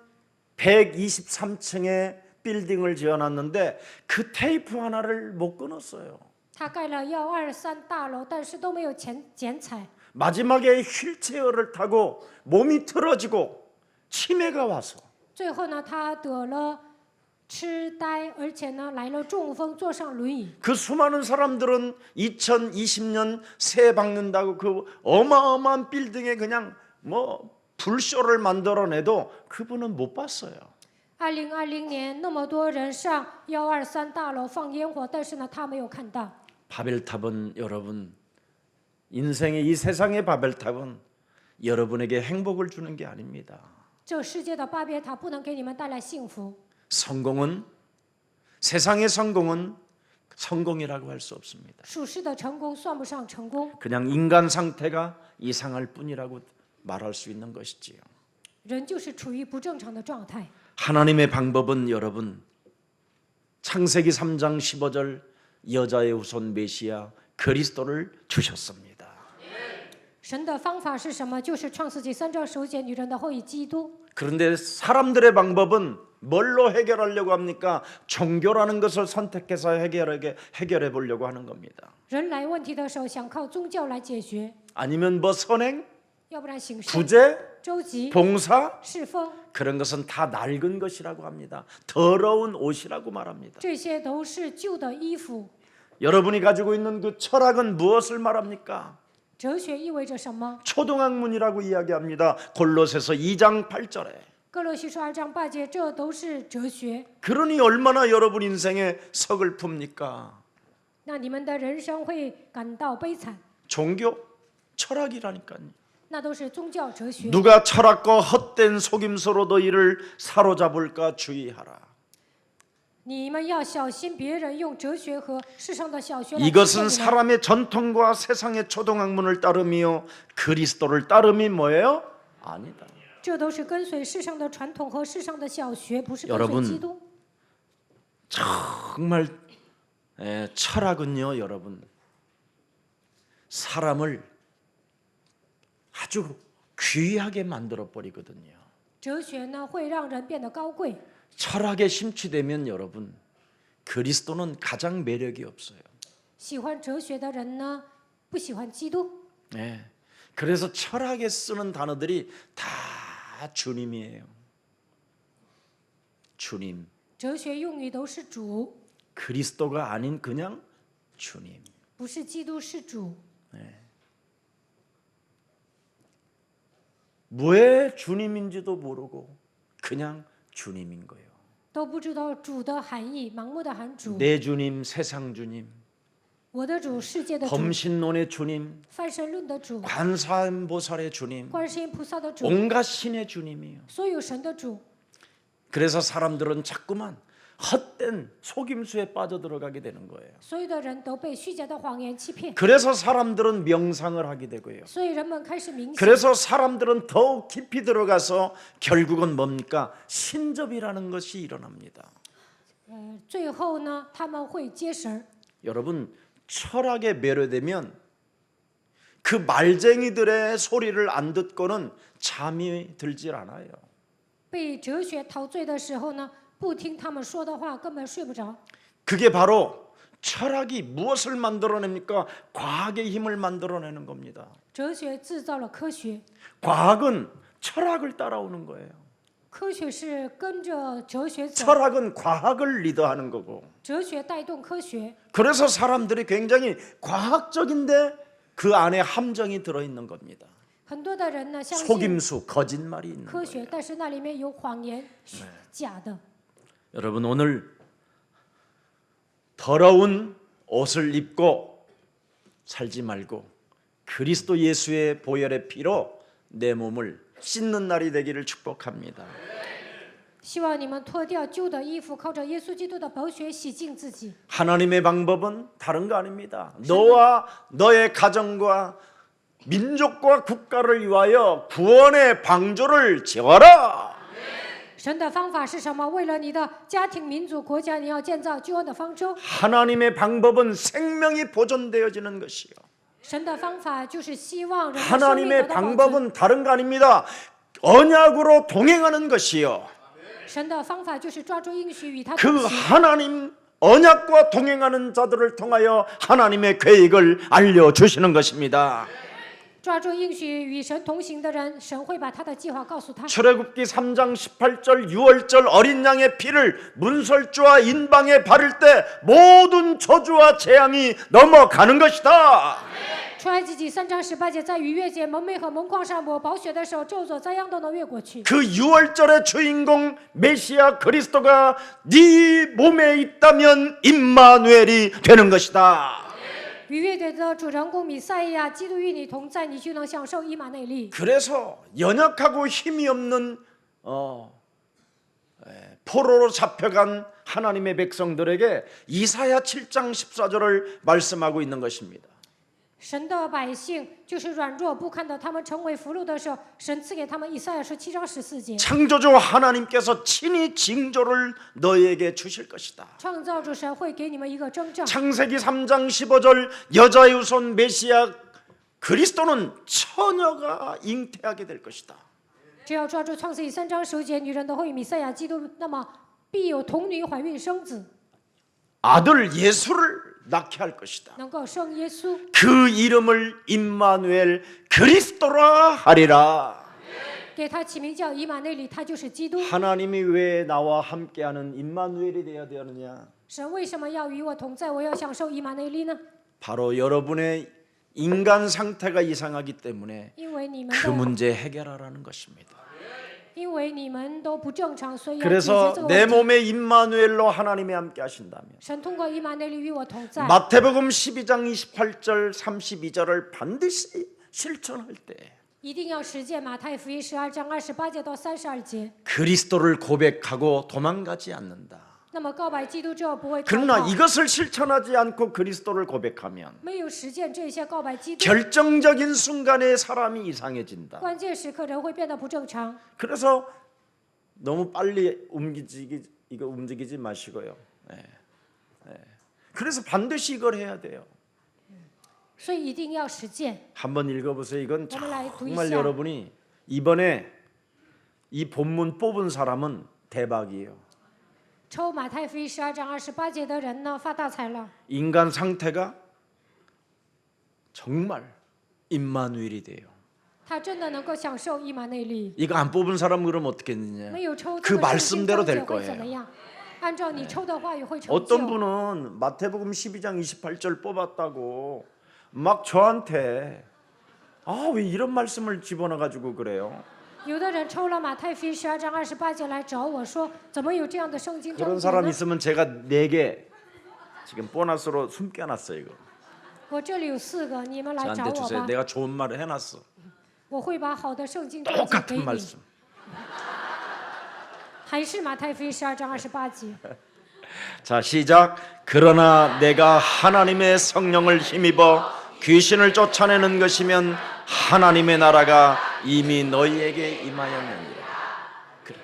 123층의 빌딩을 지어놨는데 그 테이프 하나를 못 끊었어요. 他盖了123大楼，但是都没有剪彩。 마지막에 휠체어를 타고 몸이 틀어지고 치매가 와서 最后呢，他得了痴呆，而且呢来了中风，坐上轮椅。 그 수많은 사람들은 2020년 새 박는다고 그 어마어마한 빌딩에 그냥 뭐 불쇼를 만들어내도 그분은 못 봤어요. 2020年，那么多人上123大楼放烟火，但是呢，他没有看到。 바벨탑은 여러분 인생의 이 세상의 바벨탑은 여러분에게 행복을 주는 게 아닙니다. 这世界的巴别塔不能给你们带来幸福。 성공은 세상의 성공은 성공이라고 할 수 없습니다. 属世的成功算不上成功， 그냥 인간 상태가 이상할 뿐이라고 말할 수 있는 것이지요. 人就是处于不正常的状态。 하나님의 방법은 여러분 창세기 3장 15절 여자의 후손 메시아 그리스도를 주셨습니다. 神的方法是什么？就是创世纪3章15节，女人的后裔基督。 그런데 사람들의 방법은 뭘로 해결하려고 합니까? 종교라는 것을 선택해서 해결해 보려고 하는 겁니다. 人来问题的时候，想靠宗教来解决， 아니면 뭐 선행, 要不然行善、 구제, 周集、 봉사 侍奉， 그런 것은 다 낡은 것이라고 합니다. 더러운 옷이라고 말합니다. 这些都是旧的衣服。 여러분이 가지고 있는 그 철학은 무엇을 말합니까? 哲学意味着什么？ 초등학문이라고 이야기합니다. 골로새서 2장 8절에. 哥罗西书2章8节，这都是哲学。 그러니 얼마나 여러분 인생에 서글픕니까? 那你们的人生会感到悲惨， 종교, 철학이라니까요. 那都是宗教哲学。 누가 철학과 헛된 속임수로 너희를 사로잡을까 주의하라. 你们要小心别人用哲学和世上的小学来欺骗 이것은 你们。 사람의 전통과 세상의 초등학문을 따름이요 그리스도를 따름이 뭐예요? 아니다. 这都是跟随世上的传统和世上的小学，不是跟 여러분 随基督。 정말 철학은요, 여러분 사람을 아주 귀하게 만들어 버리거든요. 哲学呢，会让人变得高贵。 철학에 심취되면 여러분 그리스도는 가장 매력이 없어요. 喜欢哲学的人呢，不喜欢基督。 네. 그래서 철학에 쓰는 단어들이 다 주님이에요. 주님. 哲学用语都是主， 그리스도가 아닌 그냥 주님. 不是基督，是主。 왜 주님인지도 모르고 그냥 주님인 거예요. 都不知道主的含义，盲目的喊主。 내 주님, 세상 주님, 我的主，世界的主， 범신론의 주님, 泛神论的主， 관사음보살의 주님, 观世音菩萨的主， 온갖 신의 주님이에요. 所有神的主。 그래서 사람들은 자꾸만 헛된 속임수에 빠져들어가게 되는 거예요. 所有的人都被虚假的谎言欺骗， 그래서 사람들은 명상을 하게 되고요. 所以人们开始冥想。 그래서 사람들은 더욱 깊이 들어가서 결국은 뭡니까? 신접이라는 것이 일어납니다. 最后呢，他们会接神。 여러분 철학에 매료되면 그 말쟁이들의 소리를 안 듣고는 잠이 들질 않아요. 被哲学陶醉的时候呢，不听他们说的话，根本睡不着。 그게 바로 철학이 무엇을 만들어냅니까? 과학의 힘을 만들어내는 겁니다. 哲学制造了科学， 과학은 철학을 따라오는 거예요. 科学是跟着哲学走， 철학은 과학을 리더하는 거고. 哲学带动科学， 그래서 사람들이 굉장히 과학적인데 그 안에 함정이 들어있는 겁니다. 很多的人呢相信 속임수, 거짓말이 있는 科学， 거예요. 但是那里面有谎言，假的。 여러분 오늘 더러운 옷을 입고 살지 말고 그리스도 예수의 보혈의 피로 내 몸을 씻는 날이 되기를 축복합니다. 希望你们脱掉旧的衣服，靠着耶稣基督的宝血洗净自己。 하나님의 방법은 다른 거 아닙니다. 너와 너의 가정과 민족과 국가를 위하여 구원의 방주를 지어라. 神的方法是什么？为了你的家庭、民族、国家，你要建造救恩的方舟。 하나님의 방법은 생명이 보존되어지는 것이요. 神的方法就是希望人的生命得 하나님의 到保存。 방법은 다른 거 아닙니다. 언약으로 동행하는 것이요. 神的方法就是抓住应许与他 그 同行， 하나님 언약과 동행하는 자들을 통하여 하나님의 계획을 알려주시는 것입니다. 抓住应许与神同行的人，神会把他的计划告诉他。 출애굽기 3장 18절 6월절 어린 양의 피를 문설주와 인방에 바를 때 모든 저주와 재앙이 넘어가는 것이다. 出埃及记3章18节，在逾越节蒙昧和蒙矿上抹宝血的时候，咒诅灾殃都能越过去。 그 6월절의 주인공 메시아 그리스도가 네 몸에 있다면 임마누엘이 되는 것이다. 逾越节的主人公弥赛亚，基督与你同在，你就能享受以马内利。 그래서 연약하고 힘이 없는 포로로 잡혀간 하나님의 백성들에게 이사야 7장 14절을 말씀하고 있는 것입니다. 神的百姓就是软弱不堪的，他们成为俘虏的时候，神赐给他们以赛亚书7章14节。 창조주 하나님께서 친히 징조를 너희에게 주실 것이다. 创造主神会给你们一个征兆。 창세기 3장 15절 여자의 후손 메시아 그리스도는 처녀가 잉태하게 될 것이다. 只要抓住创世记3章15节，女人都会与弥赛亚基督，那么必有童女怀孕生子， 아들 예수를 낳게 할 것이다. 能够生耶稣。 그 이름을 임마누엘 그리스도라 하리라. 给他起名叫以马内利，他就是基督。 하나님이 왜 나와 함께하는 임마누엘이 되어야 되느냐? 神为什么要与我同在？我要享受以马内利呢？ 바로 여러분의 인간 상태가 이상하기 때문에 因为你们 그 都 문제 해결하라는 것입니다. 因为你们都不正常，所以要解决 그래서 这个 내 问题。 몸에 임마누엘로 하나님이 함께 하신다면 神通过以马内利与我同在。 마태복음 12장 28절 32절을 반드시 실천할 때 一定要实践马太福音12章28节到32节。 그리스도를 고백하고 도망가지 않는다. 那么告白基督之后不会逃 그러나 跑。 이것을 실천하지 않고 그리스도를 고백하면 没有实践这些告白基督， 결정적인 순간에 사람이 이상해진다. 关键时刻人会变得不正常。 그래서 너무 빨리 움직이지 마시고요. 그래서 반드시 이걸 해야 돼요. 所以一定要实践。 한번 읽어보세요. 이건 我们来读一 정말 下。 여러분이 이번에 이 본문 뽑은 사람은 대박이에요. 抽马太福音12章28节的人呢，发大财了。 인간 상태가 정말 임마누엘이 돼요. 他真的能够享受以马内利。 이거 안 뽑은 사람 그럼 어떻게 했느냐? 没有抽 그 这个圣经 말씀대로 章节 될 会怎么 거예요. 样？按照你抽的话语会成 어떤 就。 분은 마태복음 12장 28절 뽑았다고 막 저한테 왜 이런 말씀을 집어넣어 가지고 그래요? 有的人抽了马太福音12章28节来找我说，怎么有这样的圣经章 그런 节 사람 呢？ 있으면 제가 4개 지금 보너스로 숨겨놨어요. 이거 我这里有4个，你们来找 저한테 我 주세요. 吧， 내가 좋은 말을 해놨어. 我会把好的圣经章节给 똑같은 你。 말씀. 还是马太福音12章28节。 자, 시작. 그러나 내가 하나님의 성령을 힘입어 귀신을 쫓아내는 것이면 하나님의 나라가 이미 너희에게 임하였느니라. 그래.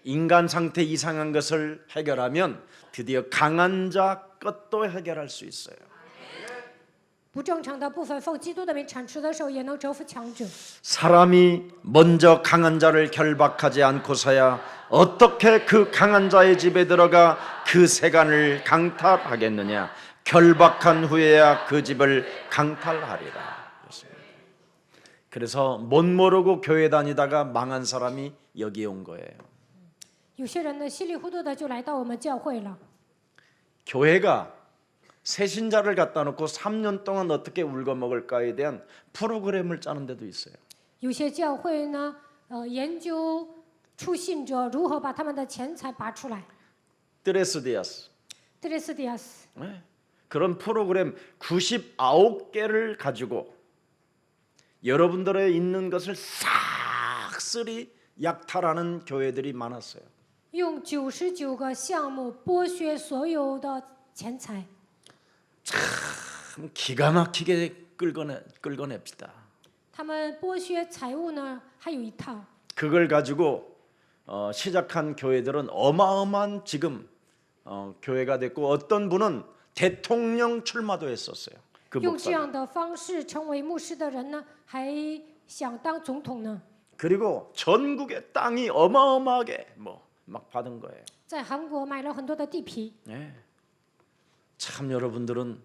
인간 상태 이상한 것을 해결하면 드디어 강한 자 것도 해결할 수 있어요. 不正常的部分奉基督的名铲除的时候，也能折服强者。 사람이 먼저 강한 자를 결박하지 않고서야 어떻게 그 강한 자의 집에 들어가 그 세간을 강탈하겠느냐? 결박한 후에야 그 집을 강탈하리라. 그래서 못 모르고 교회 다니다가 망한 사람이 여기에 온 거예요. 有些人呢稀里糊涂的就来到我们教会了。 교회가 새신자를 갖다 놓고 3년 동안 어떻게 울고 먹을까에 대한 프로그램을 짜는 데도 있어요. 有些教会呢，研究初信者如何把他们的钱财拔出来。 드레스디아스. 特列斯蒂亚斯， 네. 그런 프로그램 99개를 가지고 여러분들의 있는 것을 싹쓸이 약탈하는 교회들이 많았어요. 用99个项目剥削所有的钱财。 참 기가 막히게 끌어냅시다. 他们剥削财物呢，还有一套。 그걸 가지고 시작한 교회들은 어마어마한 지금 교회가 됐고 어떤 분은 대통령 출마도 했었어요. 그 用这 목사. 样的方式成为牧师的人呢，还想当总统呢。 그리고 전국의 땅이 어마어마하게 막 받은 거예요. 在韩国买了很多的地皮。 네. 참 여러분들은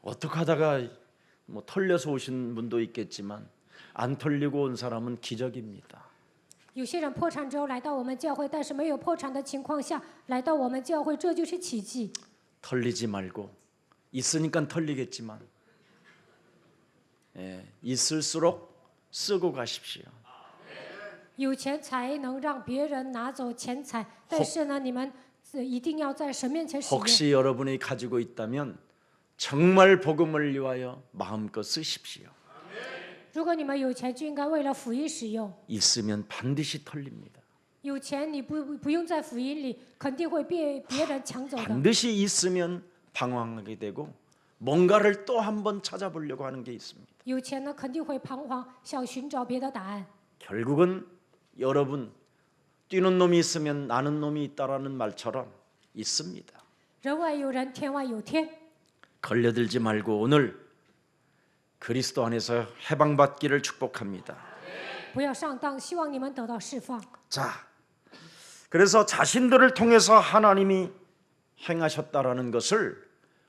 어떻게 하다가 털려서 오신 분도 있겠지만 안 털리고 온 사람은 기적입니다. 有些人破产之后来到我们教会，但是没有破产的情况下来到我们教会，这就是奇迹。 털리지 말고 있으니까 털리겠지만 있을수록 쓰고 가십시오. 有钱才能让别人拿走钱财，但是呢，你们一定要在神面前使用。 혹시 여러분이 가지고 있다면 정말 복음을 위하여 마음껏 쓰십시오. 如果你们有钱，就应该为了福音使用。 있으면 반드시 털립니다. 有钱你不用在福音里，肯定会被别人抢走的。 반드시 있으면 방황하게 되고 뭔가를 또 한번 찾아보려고 하는 게 있습니다. 有钱呢，肯定会彷徨，想寻找别的答案。 결국은 여러분 뛰는 놈이 있으면 나는 놈이 있다라는 말처럼 있습니다. 人外有人，天外有天。 걸려들지 말고 오늘 그리스도 안에서 해방받기를 축복합니다. 不要上当，希望你们得到释放。 자, 그래서 자신들을 통해서 하나님이 행하셨다라는 것을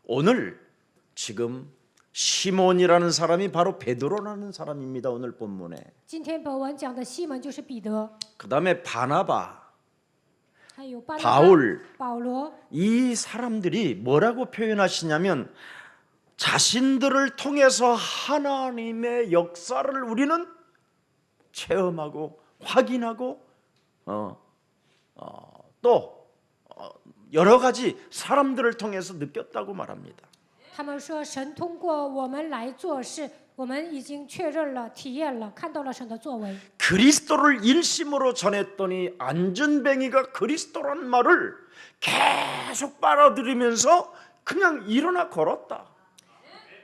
오늘 지금 시몬이라는 사람이 바로 베드로라는 사람입니다. 오늘 본문에. 今天本文讲的西门就是彼得， 그다음에 바나바, 还有巴拿巴 바울 保罗。 이 사람들이 뭐라고 표현하시냐면 자신들을 통해서 하나님의 역사를 우리는 체험하고 확인하고 또 여러 가지 사람들을 통해서 느꼈다고 말합니다. 他们说，神通过我们来做事，我们已经确认了、体验了、看到了神的作为。 그리스도를 일심으로 전했더니 안전뱅이가 그리스도란 말을 계속 빨아들이면서 그냥 일어나 걸었다.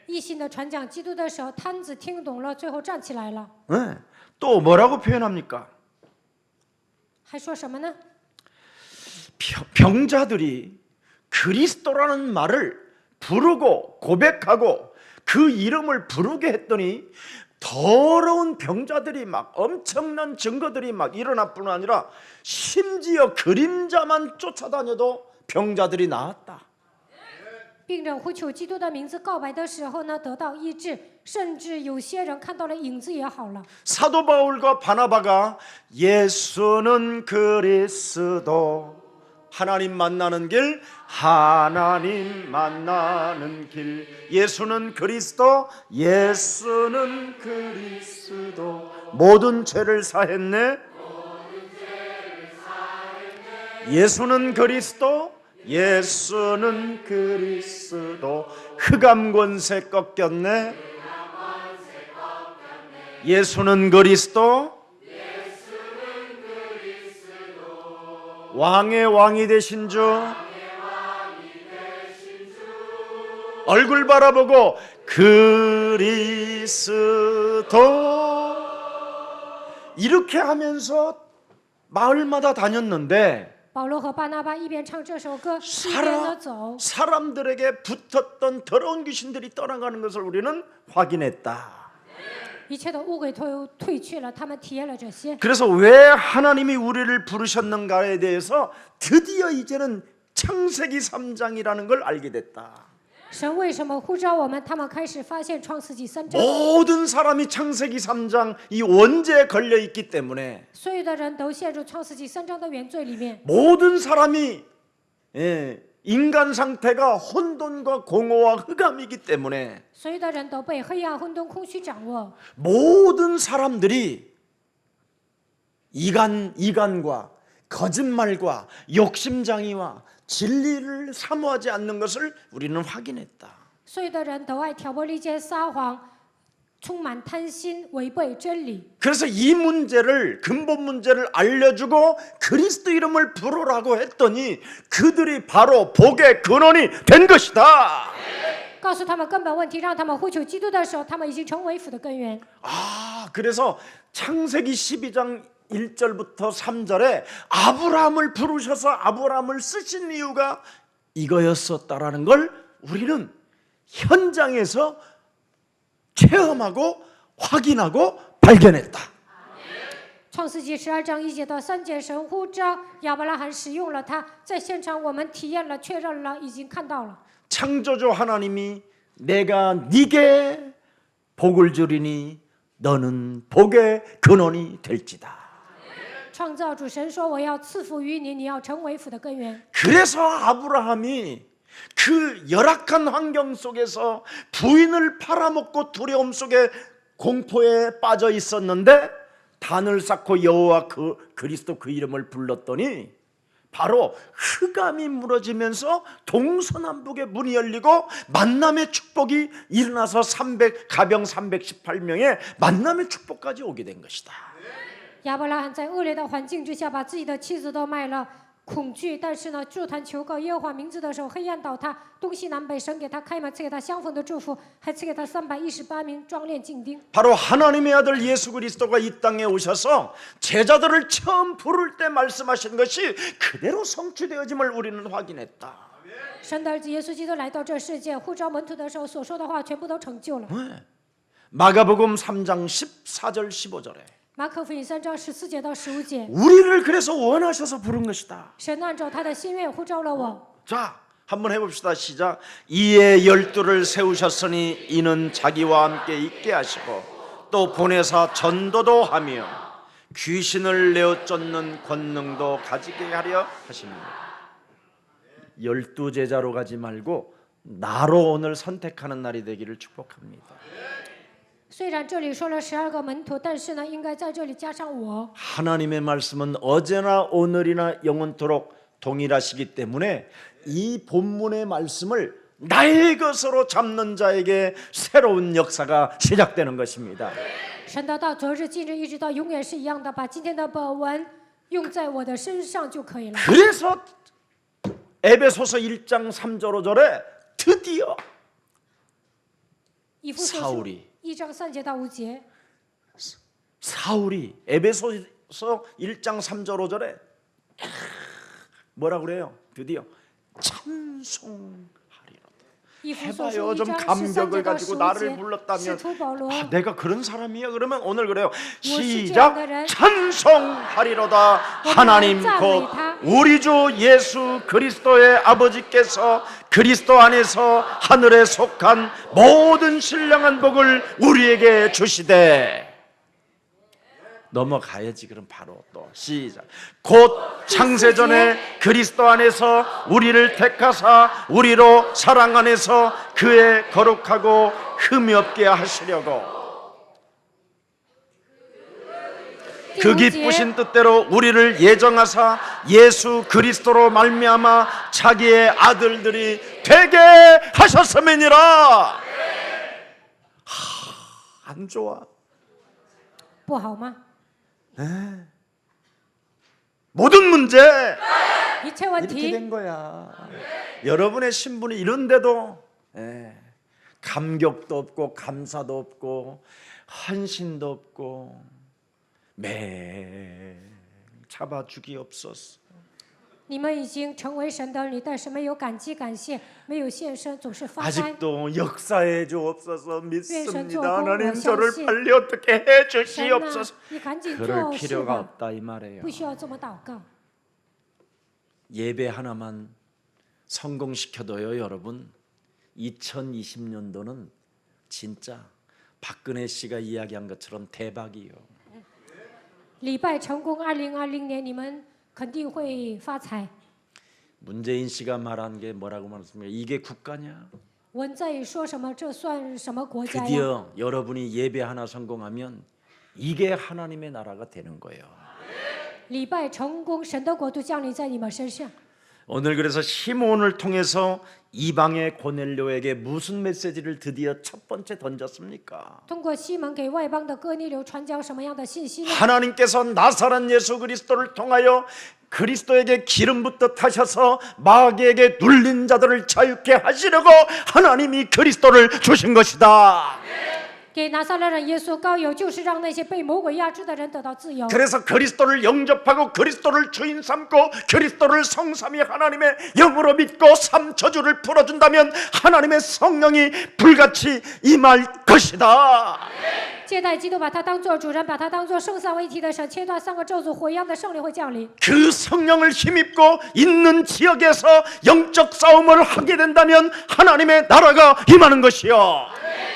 一心的传讲基督的时候，摊子听懂了，最后站起来了。 네. 또 뭐라고 표현합니까? 还说什么呢？ 병자들이 그리스도라는 말을 부르고 고백하고 그 이름을 부르게 했더니 더러운 병자들이 막 엄청난 증거들이 막 일어날 뿐 아니라 심지어 그림자만 쫓아다녀도 병자들이 나았다. 病人呼求基督的名字告白的时候呢，得到医治，甚至有些人看到了影子也好了。 사도 바울과 바나바가 예수는 그리스도 하나님 만나는 길, 하나님 만나는 길. 예수는 그리스도, 예수는 그리스도. 모든 죄를 사했네. 예수는 그리스도, 예수는 그리스도. 흑암 권세 꺾였네. 예수는 그리스도. 왕의 왕이 되신 주, 얼굴 바라보고 그리스도. 이렇게 하면서 마을마다 다녔는데 保罗和巴拿巴一边唱这首歌，一边的走。 사람들에게 붙었던 더러운 귀신들이 떠나가는 것을 우리는 확인했다. 一切的污鬼都退去了，他们体验了这些。 그래서 왜 하나님이 우리를 부르셨는가에 대해서 드디어 이제는 창세기 3장이라는 걸 알게 됐다. 神为什么呼召我们？他们开始发现创世纪3章， 모든 사람이 창세기 3장 이 원죄에 걸려 있기 때문에 所有的人都陷入创世纪3章的原罪里面。 모든 사람이 인간 상태가 혼돈과 공허와 흑암이기 때문에 所有的人都被黑暗、混沌、空虚掌握。 모든 사람들이 이간과 거짓말과 욕심장애와 진리를 사모하지 않는 것을 우리는 확인했다. 所有的人都爱挑拨离间、撒谎，充满贪心，违背真理。 그래서 이 문제를 근본 문제를 알려주고 그리스도 이름을 부르라고 했더니 그들이 바로 복의 근원이 된 것이다. 告诉他们根本问题，让他们呼求基督的时候，他们已经成为福的根源。 그래서 창세기 12장 1절부터 3절에 아브라함을 부르셔서 아브라함을 쓰신 이유가 이거였었다라는 걸 우리는 현장에서 체험하고 확인하고 발견했다. 创世纪12章1节到3节，神呼召亚伯拉罕使用了他，在现场我们体验了、确认了，已经看到了。 창조주 하나님이 내가 네게 복을 주리니 너는 복의 근원이 될지다. 创造主神说：“我要赐福于你，你要成为福的根源。” 그래서 아브라함이 그 열악한 환경 속에서 부인을 팔아먹고 두려움 속에 공포에 빠져 있었는데 단을 쌓고 여호와 그리스도 그 이름을 불렀더니 바로 흑암이 무너지면서 동서남북의 문이 열리고 만남의 축복이 일어나서 가병 318명의 만남의 축복까지 오게 된 것이다. 亚伯拉罕在恶劣的环境之下，把自己的妻子都卖了，恐惧。但是呢，祝坛求告耶和华名字的时候，黑暗倒塌，东西南北神给他开门，赐给他相逢的祝福，还赐给他318名壮烈精兵。 바로 하나님의 아들 예수 그리스도가 이 땅에 오셔서 제자들을 처음 부를 때 말씀하신 것이 그대로 성취되어짐을 우리는 확인했다. 神的儿子耶稣基督来到这世界，呼召门徒的时候所说的话，全部都成就了。 마가복음 3장 14절 15절에 马可福音3章14节到15节， 우리를 그래서 원하셔서 부른 것이다. 神按照他的心愿呼召了我。 자, 한번 해봅시다. 시작. 이에 12를 세우셨으니 이는 자기와 함께 있게 하시고 또 보내사 전도도 하며 귀신을 내어 쫓는 권능도 가지게 하려 하십니다. 12 제자로 가지 말고 나로 오늘 선택하는 날이 되기를 축복합니다. 虽然这里说了12个门徒，但是呢，应该在这里加上我。 하나님의 말씀은 어제나 오늘이나 영원토록 동일하시기 때문에 이 본문의 말씀을 나의 것으로 잡는 자에게 새로운 역사가 시작되는 것입니다. 神的道昨日、今日一直到永远是一样的，把今天的本文用在我的身上就可以了。 그래서 에베소서 1장 3절 5절에 드디어 以弗所书 사울이 1章3节到5节， 사울이 에베소서 1장 3절 5절에 뭐라 그래요? 드디어 찬송하리로다. 以弗所书 해봐요. 1 좀 章13 감격을 节到 가지고 15 나를 节，使 불렀다면 徒保罗， 내가 그런 사람이야. 그러면 오늘 그래요. 무엇이 시작. 죄악들은 찬송하리로다. 하나님 곧讚美他 우리 주 예수 그리스도의 아버지께서 그리스도 안에서 하늘에 속한 모든 신령한 복을 우리에게 주시되. 넘어가야지. 그럼 바로 또 시작. 곧 창세전에 그리스도 안에서 우리를 택하사 우리로 사랑 안에서 그의 거룩하고 흠이 없게 하시려고 그 기쁘신 뜻대로 우리를 예정하사 예수 그리스도로 말미암아 자기의 아들들이 되게 하셨음이니라. 안 좋아. 不好吗？ 모든 문제 一切问 이렇게 题 된 거야. 여러분의 신분이 이런데도 감격도 없고 감사도 없고 헌신도 없고 매 잡아주기없소서. 你们已经成为神的儿女，但是没有感激、感谢，没有献身，总是发呆。 아직도 역사해 주옵소서. 믿습니다. 좀 하나님 고 저를相信 빨리 어떻게 해 神呐 주시옵소서. ，你赶紧 그럴 做事 필요가 吧， 없다 이 말이에요. 不需要这么祷告。 예배 하나만 성공시켜도요, 여러분, 2020년도는 진짜 박근혜 씨가 이야기한 것처럼 대박이요. 礼拜成功，2020年你们肯定会发财。 문재인 씨가 말한 게 뭐라고 말했습니까? 이게 국가냐? 文在说什么？这算什么国家呀？ 드디어 여러분이 예배 하나 성공하면 이게 하나님의 나라가 되는 거예요. 礼拜成功，神的国度降临在你们身上。 오늘 그래서 시몬을 통해서 이방의 고넬료에게 무슨 메시지를 드디어 첫 번째 던졌습니까? 通过西门给外邦的哥尼流传讲什么样的信息呢？ 하나님께서 나사렛 예수 그리스도를 통하여 그리스도에게 기름부터 타셔서 마귀에게 눌린 자들을 자유케 하시려고 하나님이 그리스도를 주신 것이다. 给拿撒勒人耶稣膏油，就是让那些被魔鬼压制的人得到自由。 그래서 그리스도를 영접하고 그리스도를 주인 삼고 그리스도를 성삼위 하나님의 영으로 믿고 삼저주를 풀어준다면 하나님의 성령이 불같이 임할 것이다. 接待基督，把他当做主人，把他当做圣三位一体的神，切断三个咒诅，火一样的圣灵会降临。 그 성령을 힘입고 있는 지역에서 영적 싸움을 하게 된다면 하나님의 나라가 임하는 것이요.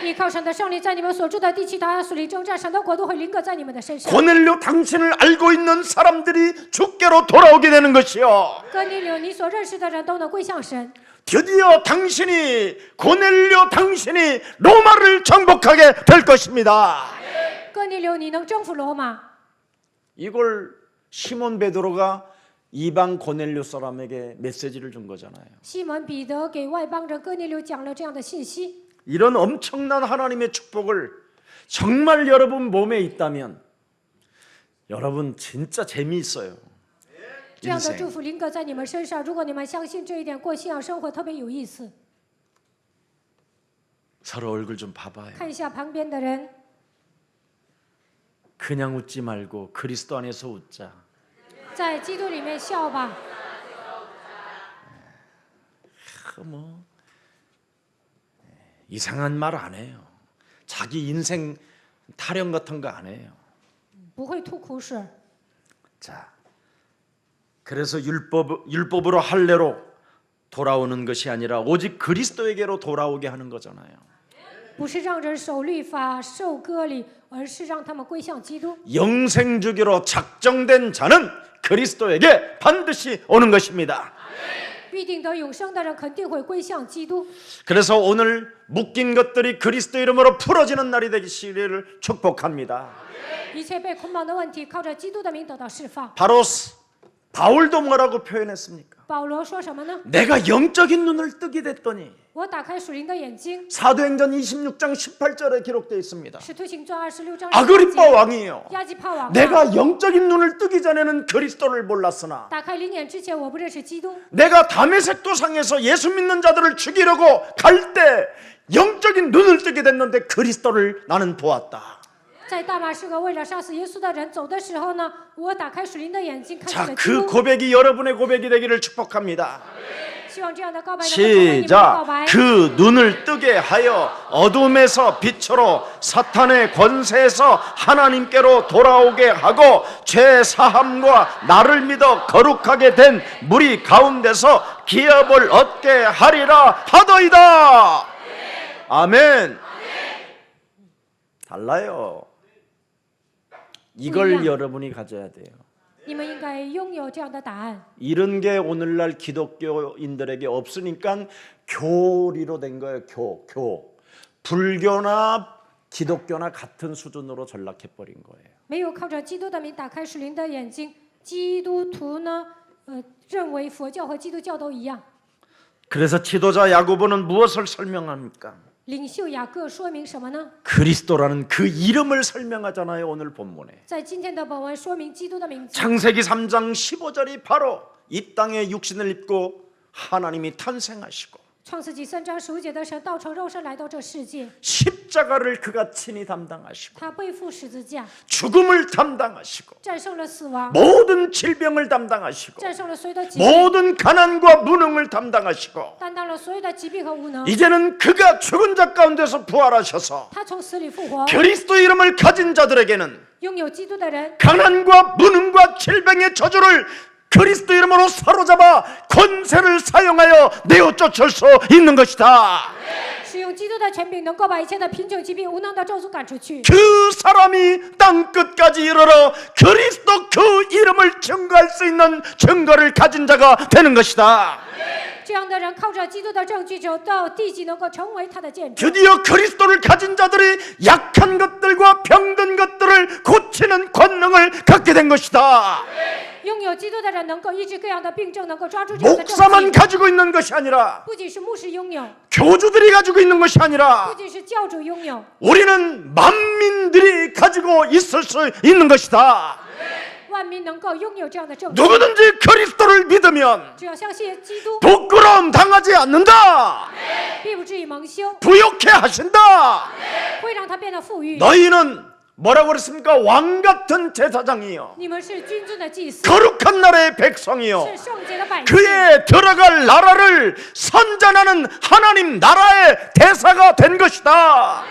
依靠神的圣灵，在你们所住的地区打属灵征战，神的国度会临格在你们的身上。 고넬료 당신을 알고 있는 사람들이 주께로 돌아오게 되는 것이요. 哥尼流，你所认识的人都能归向神。 드디어 당신이 고넬료 당신이 로마를 정복하게 될 것입니다. 哥尼流，你能征服罗马。 이걸 시몬 베드로가 이방 고넬료 사람에게 메시지를 준 거잖아요. 西门彼得给外邦人哥尼流讲了这样的信息。 이런 엄청난 하나님의 축복을 정말 여러분 몸에 있다면 여러분 진짜 재미있어요. 这样的 인생. 祝福临格在你们身上，如果你们相信这一点，过信仰生活特别有意思。 서로 얼굴 좀 봐봐요. 看一下旁边的人， 그냥 웃지 말고 그리스도 안에서 웃자. 在基督里面笑吧。 뭐 이상한 말 안 해요. 자기 인생 타령 같은 거 안 해요. 不会吐苦水。 자, 그래서 율법으로 할례로 돌아오는 것이 아니라 오직 그리스도에게로 돌아오게 하는 거잖아요. 不是让人守律法、受割礼，而是让他们归向基督。 영생주기로 작정된 자는 그리스도에게 반드시 오는 것입니다. 必定得永生的人肯定会归向基督。 그래서 오늘 묶인 것들이 그리스도 이름으로 풀어지는 날이 되기를 축복합니다. 一切被捆绑的问题，靠着基督的名得到释放。 바로 바울도 뭐라고 표현했습니까? 保罗说什么呢？ 내가 영적인 눈을 뜨게 됐더니 我打开属灵的眼睛。 사도행전 26장 18절에 기록되어 있습니다. 使徒行传26章 아그리빠 왕이에요. 亚基帕王啊， 내가 영적인 눈을 뜨기 전에는 그리스도를 몰랐으나 打开灵眼之前，我不认识基督。 내가 다메섹 도상에서 예수 믿는 자들을 죽이려고 갈 때 영적인 눈을 뜨게 됐는데 그리스도를 나는 보았다. 在大马士革为了杀死耶稣的人走的时候呢，我打开属灵的眼睛，看见 자, 了基 그 督。 고백이 여러분의 고백이 되기를 축복합니다. 希望这样的告白能够成为你们的告 시작. 白。 그 눈을 뜨게 하여 어둠에서 빛으로 사탄의 권세에서 하나님께로 돌아오게 하고 죄 사함과 나를 믿어 거룩하게 된 무리 가운데서 기업을 얻게 하리라 하더이다. 아멘. 달라요. 이걸 여러분이 가져야 돼요. 你们应该拥有这样的答案。 이런 게 오늘날 기독교인들에게 없으니까 교리로 된 거예요. 교. 불교나 기독교나 같은 수준으로 전락해 버린 거예요. 没有靠着基督的名打开属灵的眼睛，基督徒呢，认为佛教和基督教都一样。 그래서 지도자 야고보는 무엇을 설명합니까? 领袖雅各说明什么呢？ 그리스도라는 그 이름을 설명하잖아요. 오늘 본문에. 在今天的本文说明基督的名字。 창세기 3장 15절이 바로 이 땅에 육신을 입고 하나님이 탄생하시고 创世纪3章15节的神道成肉身来到这世界， 십자가를 그가 친히 담당하시고 他背负十字架， 죽음을 담당하시고 战胜了死亡， 모든 질병을 담당하시고 战胜了所有的疾病， 모든 가난과 무능을 담당하시고 担当了所有的疾病和无能。 이제는 그가 죽은 자 가운데서 부활하셔서 他从死里复活， 그리스도 이름을 가진 자들에게는 拥有基督的人， 가난과 무능과 질병의 저주를 그리스도 이름으로 사로잡아 권세를 사용하여 내어 쫓을 수 있는 것이다. 使用基督的权柄，能够把一切的贫穷、疾病、无能的咒诅赶出去。 그 사람이 땅 끝까지 이르러 그리스도 그 이름을 증거할 수 있는 증거를 가진 자가 되는 것이다. 这样的人靠着基督的证据，走到地极，能够成为他的见证。 드디어 그리스도를 가진 자들이 약한 것들과 병든 것들을 고치는 권능을 갖게 된 것이다. 拥有基督的人能够医治各样的病症，能够抓住这样的证 목사만 据。 가지고 있는 것이 아니라 不仅是牧师拥有， 교주들이 가지고 있는 것이 不 아니라 仅是教主拥有， 우리는 만민들이 가지고 있을 수 있는 것이다. 万民能够拥有这样的证据。 누구든지 그리스도를 믿으면 只要相信基督， 부끄러움 당하지 않는다. 必不至于蒙羞， 부욕해 하신다. 会让他变得富裕。 너희는 뭐라고 그랬습니까? 왕 같은 제사장이요, 你们是君尊的祭司， 거룩한 나라의 백성이요, 是圣洁的百姓， 그의 들어갈 나라를 선전하는 하나님 나라의 대사가 된 것이다.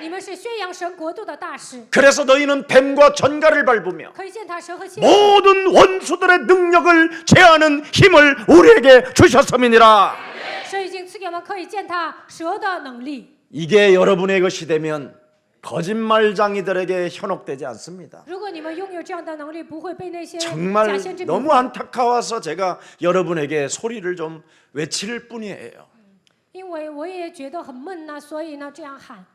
你们是宣扬神国度的大使。 그래서 너희는 뱀과 전갈을 밟으며 可以践踏蛇和蝎子， 모든 원수들의 능력을 제하는 힘을 우리에게 주셨음이니라. 神已经赐给我们可以践踏蛇的能力。 이게 여러분의 것이 되면 거짓말장이들에게 현혹되지 않습니다. 如果你们拥有这样的能力，不会被那些 정말 假先知迷 너무 惑。 안타까워서 제가 여러분에게 소리를 좀 외칠 뿐이에요. 因为我也觉得很闷呐、所以呢这样喊。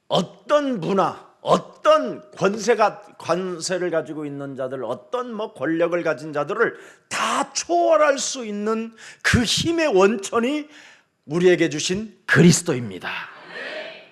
어떤 문화, 어떤 관세를 가지고 있는 자들, 어떤 권력을 가진 자들을 다 초월할 수 있는 그 힘의 원천이 우리에게 주신 그리스도입니다.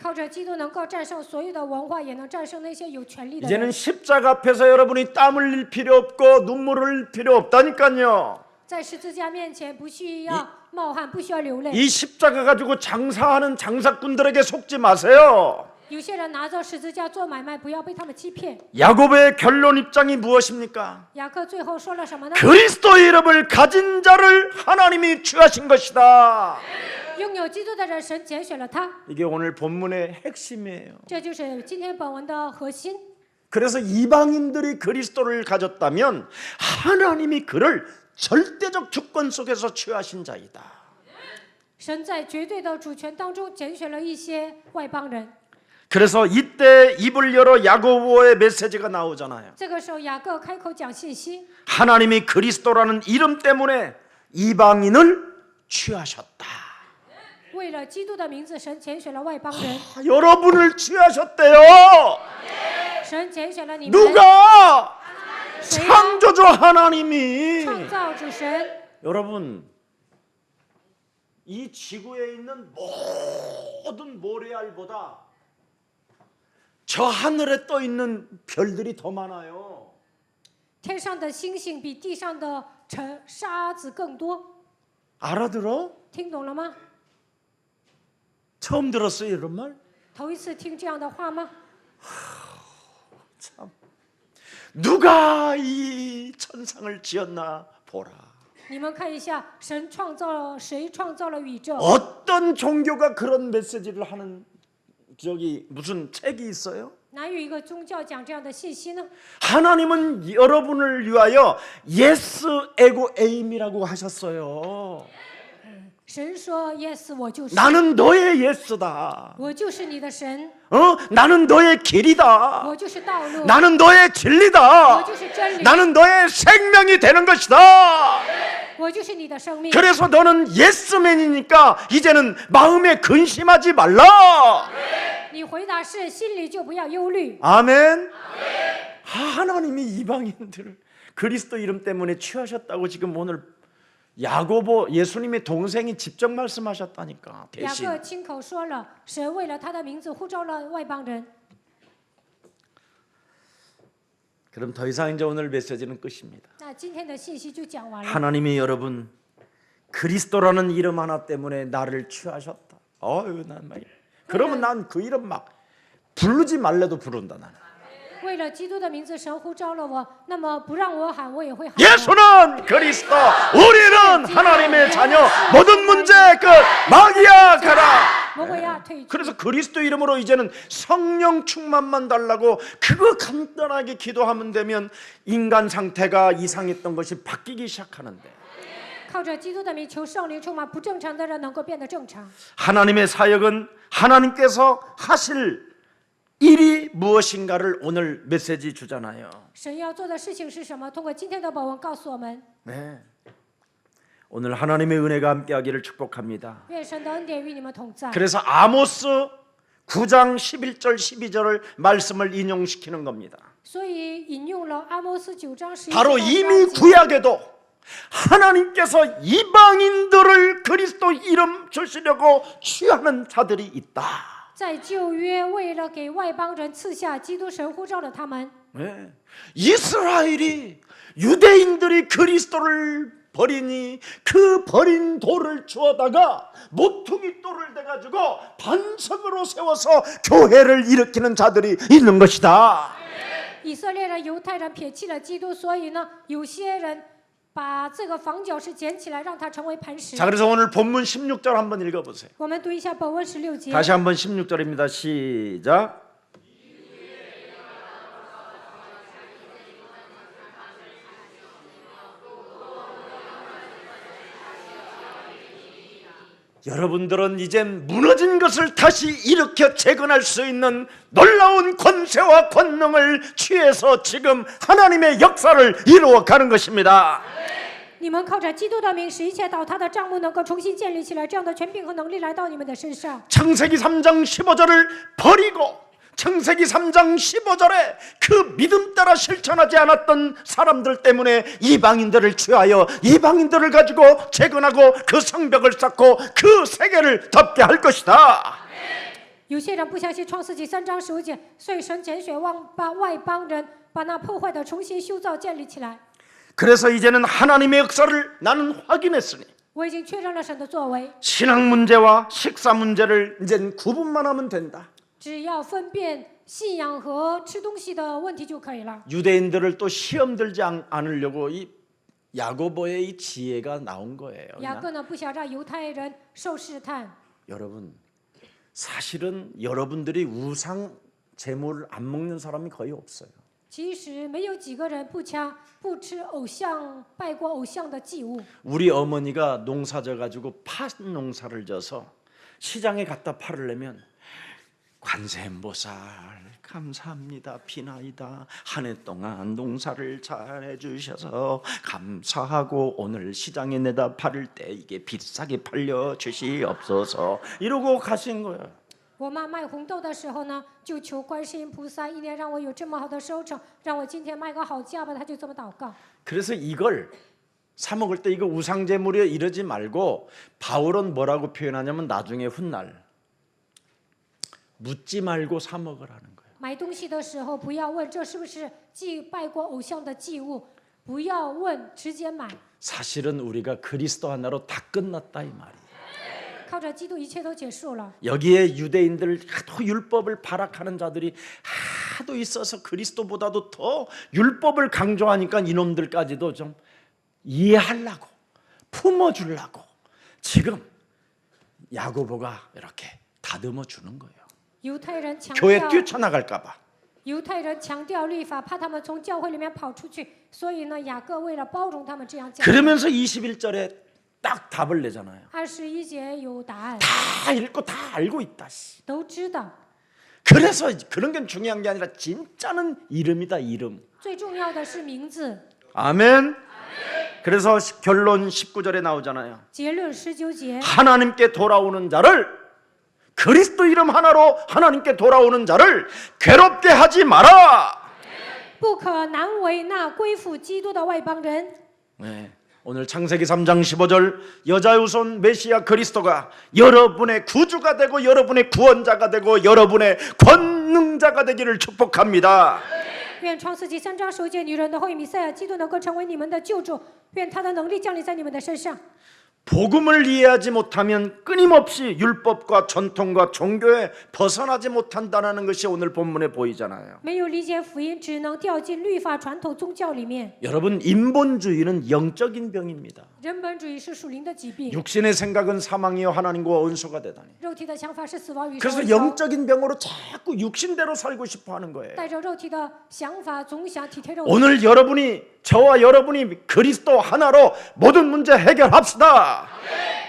靠着基督能够战胜所有的文化，也能战胜那些有权力的人。 이제는 십자가 앞에서 여러분이 땀 흘릴 필요 없고 눈물 흘릴 필요 없다니까요. 在十字架面前，不需要冒汗，不需要流泪。 이 십자가 가지고 장사하는 장사꾼들에게 속지 마세요. 有些人拿着十字架做买卖，不要被他们欺骗。 야곱의 결론 입장이 무엇입니까? 雅各最后说了什么呢？ 그리스도 이름을 가진 자를 하나님이 취하신 것이다. 拥有基督的人，神拣选了他。 이게 오늘 본문의 핵심이에요. 这就是今天本文的核心。 그래서 이방인들이 그리스도를 가졌다면 하나님이 그를 절대적 주권 속에서 취하신 자이다. 神在绝对的主权当中拣选了一些外邦人。 그래서 이때 입을 열어 야고보의 메시지가 나오잖아요. 这个时候，雅各开口讲信息， 하나님이 그리스도라는 이름 때문에 이방인을 취하셨다. 为了基督的名字，神拣选了外邦人， 여러분을 취하셨대요. 神拣选了你们。 누가? 谁呢？ 창조주 하나님이. 创造主神。 여러분, 이 지구에 있는 모든 모래알보다 저 하늘에 떠 있는 별들이 더 많아요. 天上的星星比地上的尘沙子更多， 알아들어? 听懂了吗？ 처음 들었어요 이런 말? 头一次听这样的话吗？ 참. 누가 이 천상을 지었나 보라. 你们看一下，神创造了谁？创造了宇宙？ 어떤 종교가 그런 메시지를 하는 무슨 책이 있어요? 哪有一个宗教讲这样的信息呢？ 하나님은 여러분을 위하여 예스 에고 에임이라고 하셨어요. 神说 ：“Yes， 我就是， 나는 너의 예스다. 我就是你的神， 나는 너의 길이다. 我就是道路， 나는 너의 我 진리다. 就是真理， 나는 너의 생명이 되는 것이다. 我就是你的生命。 그래서 너는 예스맨이니까 이제는 마음에 근심하지 말라. 你回答是，心里就不要忧虑。 아멘. 하나님이 이방인들을 그리스도 이름 때문에 취하셨다고 지금 오늘 야고보 예수님의 동생이 직접 말씀하셨다니까. 雅 대신 各亲口说了，神为了他的名字呼召了外邦人。 그럼 더 이상 이제 오늘 메시지는 끝입니다. 那今天的信息就讲完了。 하나님이 여러분 그리스도라는 이름 하나 때문에 나를 취하셨다. 난 막 그러면 난 그 이름 막 부르지 말래도 부른다 나는. 为了基督的名字，神呼召了我，那么不让我喊，我也会喊。 예수는 그리스도, 우리는 하나님의 자녀, 모든 문제의 끝, 마귀야 가라. 魔鬼呀，退去。 그래서 그리스도 이름으로 이제는 성령 충만만 달라고 그거 간단하게 기도하면 되면 인간 상태가 이상했던 것이 바뀌기 시작하는데 靠着基督的名求圣灵充满，不正常的人能够变得正常。 하나님의 사역은 하나님께서 하실 일이 무엇인가를 오늘 메시지 주잖아요. 神要做的事情是什么？通过今天的本文告诉我们。 네. 오늘 하나님의 은혜가 함께하기를 축복합니다. 愿神的恩典与你们同在。 그래서 아모스 9장 11절 12절을 말씀을 인용시키는 겁니다. 所以引用了阿摩斯9章11 바로 到 이미 12节 구약에도 하나님께서 이방인들을 그리스도 이름 주시려고 취하는 자들이 있다. 在旧约为了给外邦人赐下基督神呼召了他们。 네. 이스라엘이 유대인들이 그리스도를 버리니 그 버린 돌을 주워다가 모퉁이 돌을 대가지고 반석으로 세워서 교회를 일으키는 자들이 있는 것이다. 以色列人、犹太人撇弃了基督，所以呢，有些人把这个房角石捡起来，让它成为磐石。 자, 그래서 오늘 본문 16절 한번 읽어보세요. 我们读一下本文16节。 다시 한번 16절입니다. 시작. 여러분들은 이젠 무너진 것을 다시 일으켜 재건할 수 있는 놀라운 권세와 권능을 취해서 지금 하나님의 역사를 이루어가는 것입니다. 你们靠着基督的名，使一切倒塌的帐幕能够重新建立起来，这样的权柄和能力来到你们的身上。 창세기 3장 15절을 버리고 창세기 3장 15절에 그 믿음 따라 실천하지 않았던 사람들 때문에 이방인들을 취하여 이방인들을 가지고 재건하고 그 성벽을 쌓고 그 세계를 덮게 할 것이다. 有些人不相信创世纪3章15节，所以神拣选外邦人，把那破坏的重新修造建立起来。 그래서 이제는 하나님의 역사를 나는 확인했으니 我已经确认了神的作为， 신앙 문제와 식사 문제를 이제는 구분만 하면 된다. 只要分辨信仰和吃东西的问题就可以了。 유대인들을 또 시험 들지 않으려고 이 야고보의 이 지혜가 나온 거예요. 雅各呢不想让犹太人受试探。 여러분, 사실은 여러분들이 우상 제물을 안 먹는 사람이 거의 없어요. 其实没有几个人不吃偶像拜过偶像的祭物。 우리 어머니가 농사 져가지고 팥 농사를 져서 시장에 갖다 팔으려면 관세음보살 감사합니다. 비나이다. 한 해 동안 농사를 잘 해주셔서 감사하고 오늘 시장에 내다 팔을 때 이게 비싸게 팔려 주시옵소서 이러고 가신 거예요. 我妈卖红豆的时候呢，就求观世音菩萨，一年让我有这么好的收成，让我今天卖个好价吧。她就这么祷告。 그래서 이걸 사 먹을 때 이거 우상제물이야 이러지 말고 바울은 뭐라고 표현하냐면 나중에 훗날 묻지 말고 사 먹으라는 거예요. 买东西的时候不要问这是不是祭拜过偶像的祭物，不要问，直接买。 사실은 우리가 그리스도 하나로 다 끝났다 이 말이에요. 靠着基督一切都结束了。 여기에 유대인들 하도 율법을 발악하는 자들이 하도 있어서 그리스도보다도 더 율법을 강조하니까 이놈들까지도 좀 이해하려고 품어주려고 지금 야고보가 이렇게 다듬어 주는 거예요. 犹太人强 교회 调 뛰쳐나갈까 봐. 犹太人强调律法，怕他们从教会里面跑出去，所以呢，雅各为了包容他们这样讲。 그러면서 21절에 딱 답을 내잖아요. 21节有答案， 다 읽고 다 알고 있다. 都知道。 그래서 그런 게 중요한 게 아니라 진짜는 이름이다 이름. 最重要的是名字。 아멘. 그래서 결론 19절에 나오잖아요. 结论19节， 하나님께 돌아오는 자를 그리스도 이름 하나로 하나님께 돌아오는 자를 괴롭게 하지 마라. 不可难为那归附基督的外邦人。 네. 오늘 창세기 3장 15절 여자의 후손 메시아 그리스도가 여러분의 구주가 되고 여러분의 구원자가 되고 여러분의 권능자가 되기를 축복합니다. 愿创世纪3章9节，女人的后裔弥赛亚基督能够成为你们的救主，愿他的能力降临在你们的身上。 복음을 이해하지 못하면 끊임없이 율법과 전통과 종교에 벗어나지 못한다는 것이 오늘 본문에 보이잖아요. 没有理解福音，只能掉进律法、传统、宗教里面。 여러분, 인본주의는 영적인 병입니다. 人本主义是属灵的疾病， 육신의 생각은 사망이요 하나님과 원수가 되다니. 肉体的想法是死亡与神 그래서 为仇。 영적인 병으로 자꾸 육신대로 살고 싶어 하는 거예요. 带着肉体的想法，总想体贴肉体。 오늘 저와 여러분이 그리스도 하나로 모든 문제 해결합시다.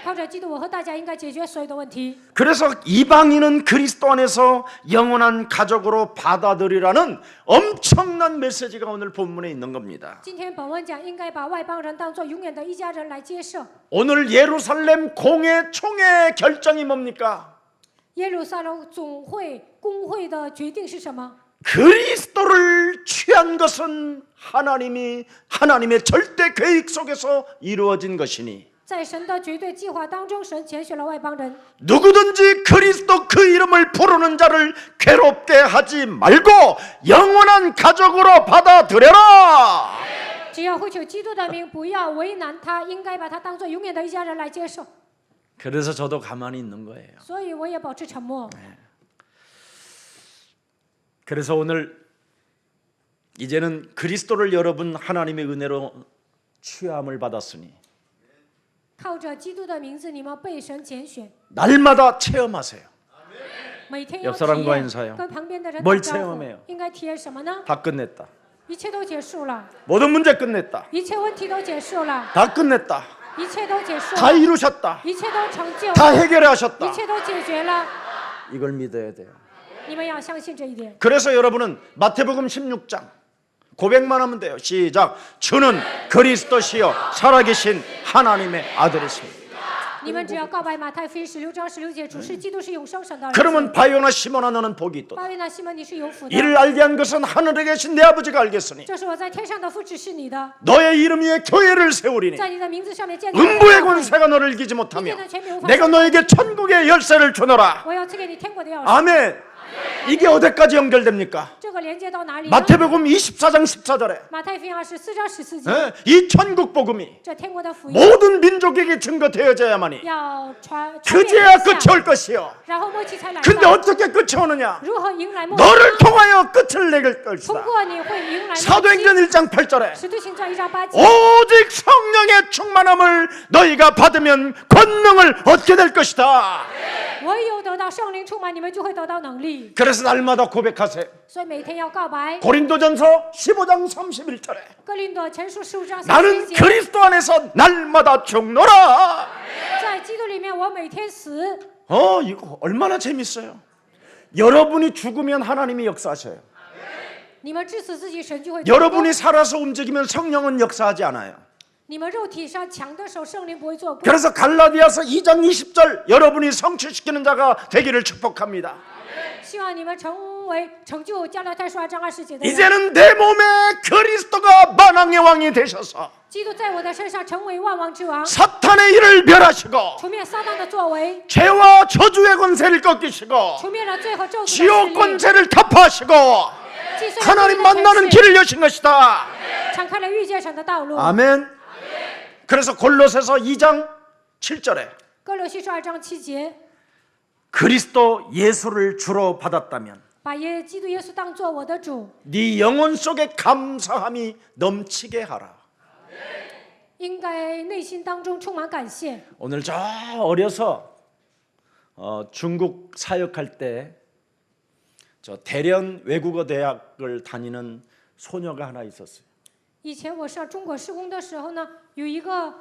靠着基督，我和大家应该解决所有的问题。 그래서 이방인은 그리스도 안에서 영원한 가족으로 받아들이라는 엄청난 메시지가 오늘 본문에 있는 겁니다. 今天本文讲，应该把外邦人当作永远的一家人来接受。 오늘 예루살렘 공회 총회 결정이 뭡니까? 耶路撒冷总会公会的决定是什么？ 그리스도를 취한 것은 하나님의 절대 계획 속에서 이루어진 것이니 在神的绝对计划当中，神拣选了外邦人。 누구든지 그리스도 그 이름을 부르는 자를 괴롭게 하지 말고 영원한 가족으로 받아들여라. 只要会求基督的名，不要为难他，应该把他当作永远的一家人来接受。 그래서 저도 가만히 있는 거예요. 所以我也保持沉默。 그래서 오늘 이제는 그리스도를 여러분 하나님의 은혜로 취함을 받았으니 靠着基督的名字，你们被神拣选， 날마다 체험하세요. 每天要 옆 体 사람과 验， 인사해요. 跟旁边的人 뭘 打招呼 체험해요 。应该体验什么呢？ 다 끝냈다. 一切都结束了， 모든 문제 끝냈다. 一切问题都结束了， 다 끝냈다. 一切都结束 다 了， 이루셨다. 一切都成就 다 了， 해결하셨다. 一切都解决了。 이걸 믿어야 돼요. 你们要相信这一点。 그래서 여러분은 마태복음 16장 고백만 하면 돼요. 시작. 주는 그리스도시요 살아계신 하나님의 아들이십니다. 你们只要告白马太福音16章16节，主是基督，是永生神的儿子。 그러면 바요나 시몬아 너는 복이 있도다. 巴约纳西门，你是有福的。 이를 알게 한 것은 하늘에 계신 내 아버지가 알겠으니 这是我在天上的父指示你的， 너의 이름 위에 교회를 세우리니 在你的名字上面建立 음부의 教会。 권세가 너를 이기지 못하며 이제는 재미없어. 내가 너에게 천국의 열쇠를 주노라. 我要赐给你天国的钥匙。 아멘. 이게 어디까지 연결됩니까? 这个连接到哪里呢？ 마태복음 24장 14절에 马太福音24章14节， 이 천국 복음이 这天国的福音 모든 민족에게 증거되어져야만이 要传 그제야 끝이 下， 올 것이요. 然后末期才来 근데 到。 어떻게 끝이 오느냐? 如何迎来末期？ 너를 통하여 끝을 내길 通 것이다. 过你会迎来末期。 사도행전 1장 8절에 使徒行传1章8节， 오직 성령의 충만함을 너희가 받으면 권능을 얻게 될 것이다. 唯有得到圣灵充满，你们就会得到能力。 그래서 날마다 고백하세요. 所以每天要告白。 고린도전서 15장 31절에 哥林多前书15章 나는 31节， 그리스도 안에서 날마다 죽노라. 在基督里面我每天死。 이거 얼마나 재밌어요. 여러분이 죽으면 하나님이 역사하셔요. 你们致死自己，神就会。 여러분이 살아서 움직이면 성령은 역사하지 않아요. 你们肉体上强的时候，圣灵不会做工。 그래서 갈라디아서 2장 20절 여러분이 성취시키는 자가 되기를 축복합니다. 希望你们成就加拉太书2章20节的人。 이제는 내 몸에 그리스도가 만왕의 왕이 되셔서 基督在我的身上成为万王之王， 사탄의 일을 멸하시고 除灭撒旦的作为， 죄와 저주의 권세를 꺾이시고 除灭了罪和咒诅的 지옥 势力， 권세를 타파하시고 击碎了 하나님 罪的 만나는 权势， 길을 여신 것이다. 敞开了遇见神的道路。 아멘. 그래서 골로새서 2장 7절에 哥罗西书2章7节， 그리스도 예수를 주로 받았다면 把基督耶稣当做我的主， 네 영혼 속에 감사함이 넘치게 하라. 应该内心当中充满感谢。 오늘 저 어려서 중국 사역할 때 저 대련 외국어 대학을 다니는 소녀가 하나 있었어요. 以前我上中国施工的时候呢，有一个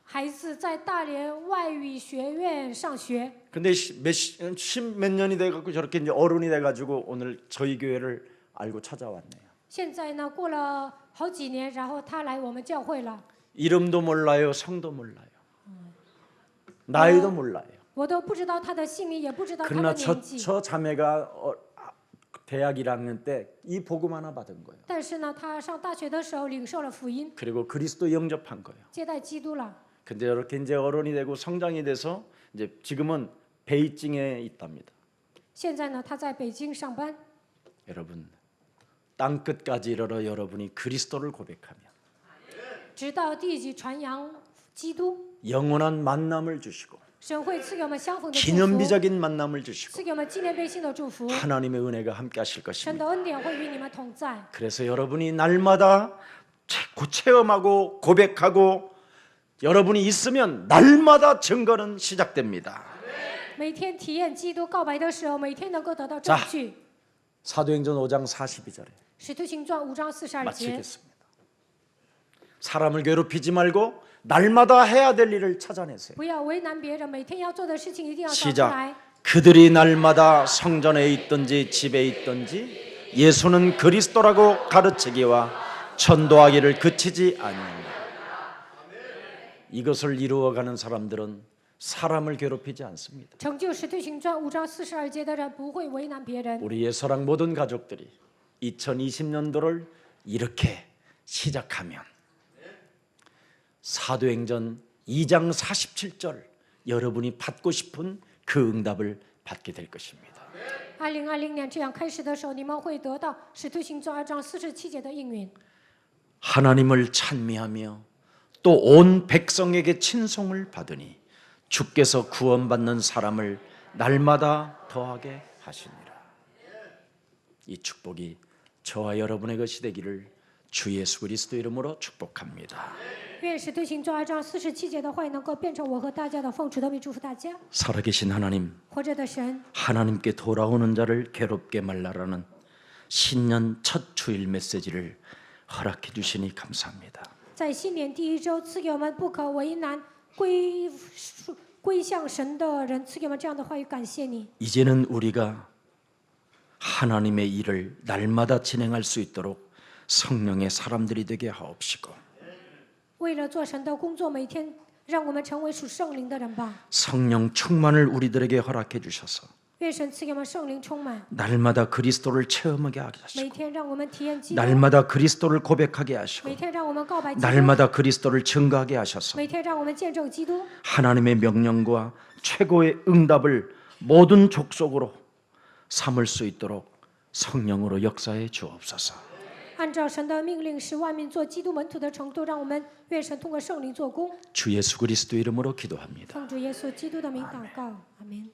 孩子在大连外语学院上学。 근데 십몇 년이 돼갖고 저렇게 이제 어른이 돼가지고 오늘 저희 교회를 알고 찾아왔네요. 现在呢，过了好几年，然后他来我们教会了， 이름도 몰라요, 성도 몰라요, 나이도 몰라요. 我都不知道他的姓名，也不知道他的 그러나 年纪。 저 자매가 대학 1학년 때 이 복음 하나 받은 거예요. 但是呢，他上大学的时候领受了福音， 그리고 그리스도 영접한 거예요. 接待基督了。 근데 이렇게 이제 어른이 되고 성장이 돼서 이제 지금은 베이징에 있답니다. 现在呢，他在北京上班。 여러분, 땅 끝까지 이르러 여러분이 그리스도를 고백하면 直到地极传扬基督， 영원한 만남을 주시고 神会赐给我们相逢的祝福， 기념비적인 만남을 주시고 赐给我们纪念碑性的祝福。 하나님의 은혜가 함께 하실 神 것입니다. 的恩典会与你们同在。 그래서 여러분이 날마다 체험하고 고백하고 여러분이 있으면 날마다 증거는 시작됩니다. 每天体验基督告白的时候，每天能够得到证据。 사도행전 5장 42절에 使徒行传5章42节， 마치겠습니다. 사람을 괴롭히지 말고 날마다 해야 될 일을 찾아내세요. 不要为难别人，每天要做的事情一定要找出 시작. 来。 그들이 날마다 성전에 있든지 집에 있든지 예수는 그리스도라고 가르치기와 전도하기를 그치지 아니한다. 이것을 이루어가는 사람들은 사람을 괴롭히지 않습니다. 成就使徒行传5章42节的人不会为难别人。 우리 예서랑 모든 가족들이 2020년도를 이렇게 시작하면 사도행전 2장 47절 여러분이 받고 싶은 그 응답을 받게 될 것입니다. 2020年这样开始的时候，你们会得到使徒行传2章47节的应允。 하나님을 찬미하며 또 온 백성에게 친송을 받으니 주께서 구원받는 사람을 날마다 더하게 하시니라. 이 축복이 저와 여러분의 것이 되기를 주 예수 그리스도 이름으로 축복합니다. 愿使徒行传2章47节的话能够变成我和大家的奉主的名祝福大家。 살아계신 하나님, 活着的神， 하나님께 돌아오는 자를 괴롭게 말라라는 신년 첫 주일 메시지를 허락해 주시니 감사합니다. 在新年第一周赐给我们不可为难归向神的人，赐给我们这样的话语，感谢你。 이제는 우리가 하나님의 일을 날마다 진행할 수 있도록 성령의 사람들이 되게 하옵시고 为了做神的工作，每天让我们成为属圣灵的人吧。 성령 충만을 우리들에게 허락해 주셔서 愿神赐给我们圣灵充满， 날마다 그리스도를 체험하게 하시고 每天让我们体验基督， 날마다 그리스도를 고백하게 하시고 每天让我们告白基督， 날마다 그리스도를 증거하게 하셔서 每天让我们见证基督。 하나님의 명령과 최고의 응답을 모든 족속으로 삼을 수 있도록 성령으로 역사해 주옵소서. 按照神的命令，使万民做基督门徒的程度，让我们愿神通过圣灵做工。 주 예수 그리스도 이름으로 기도합니다. 奉主耶稣基督的名祷告，阿门。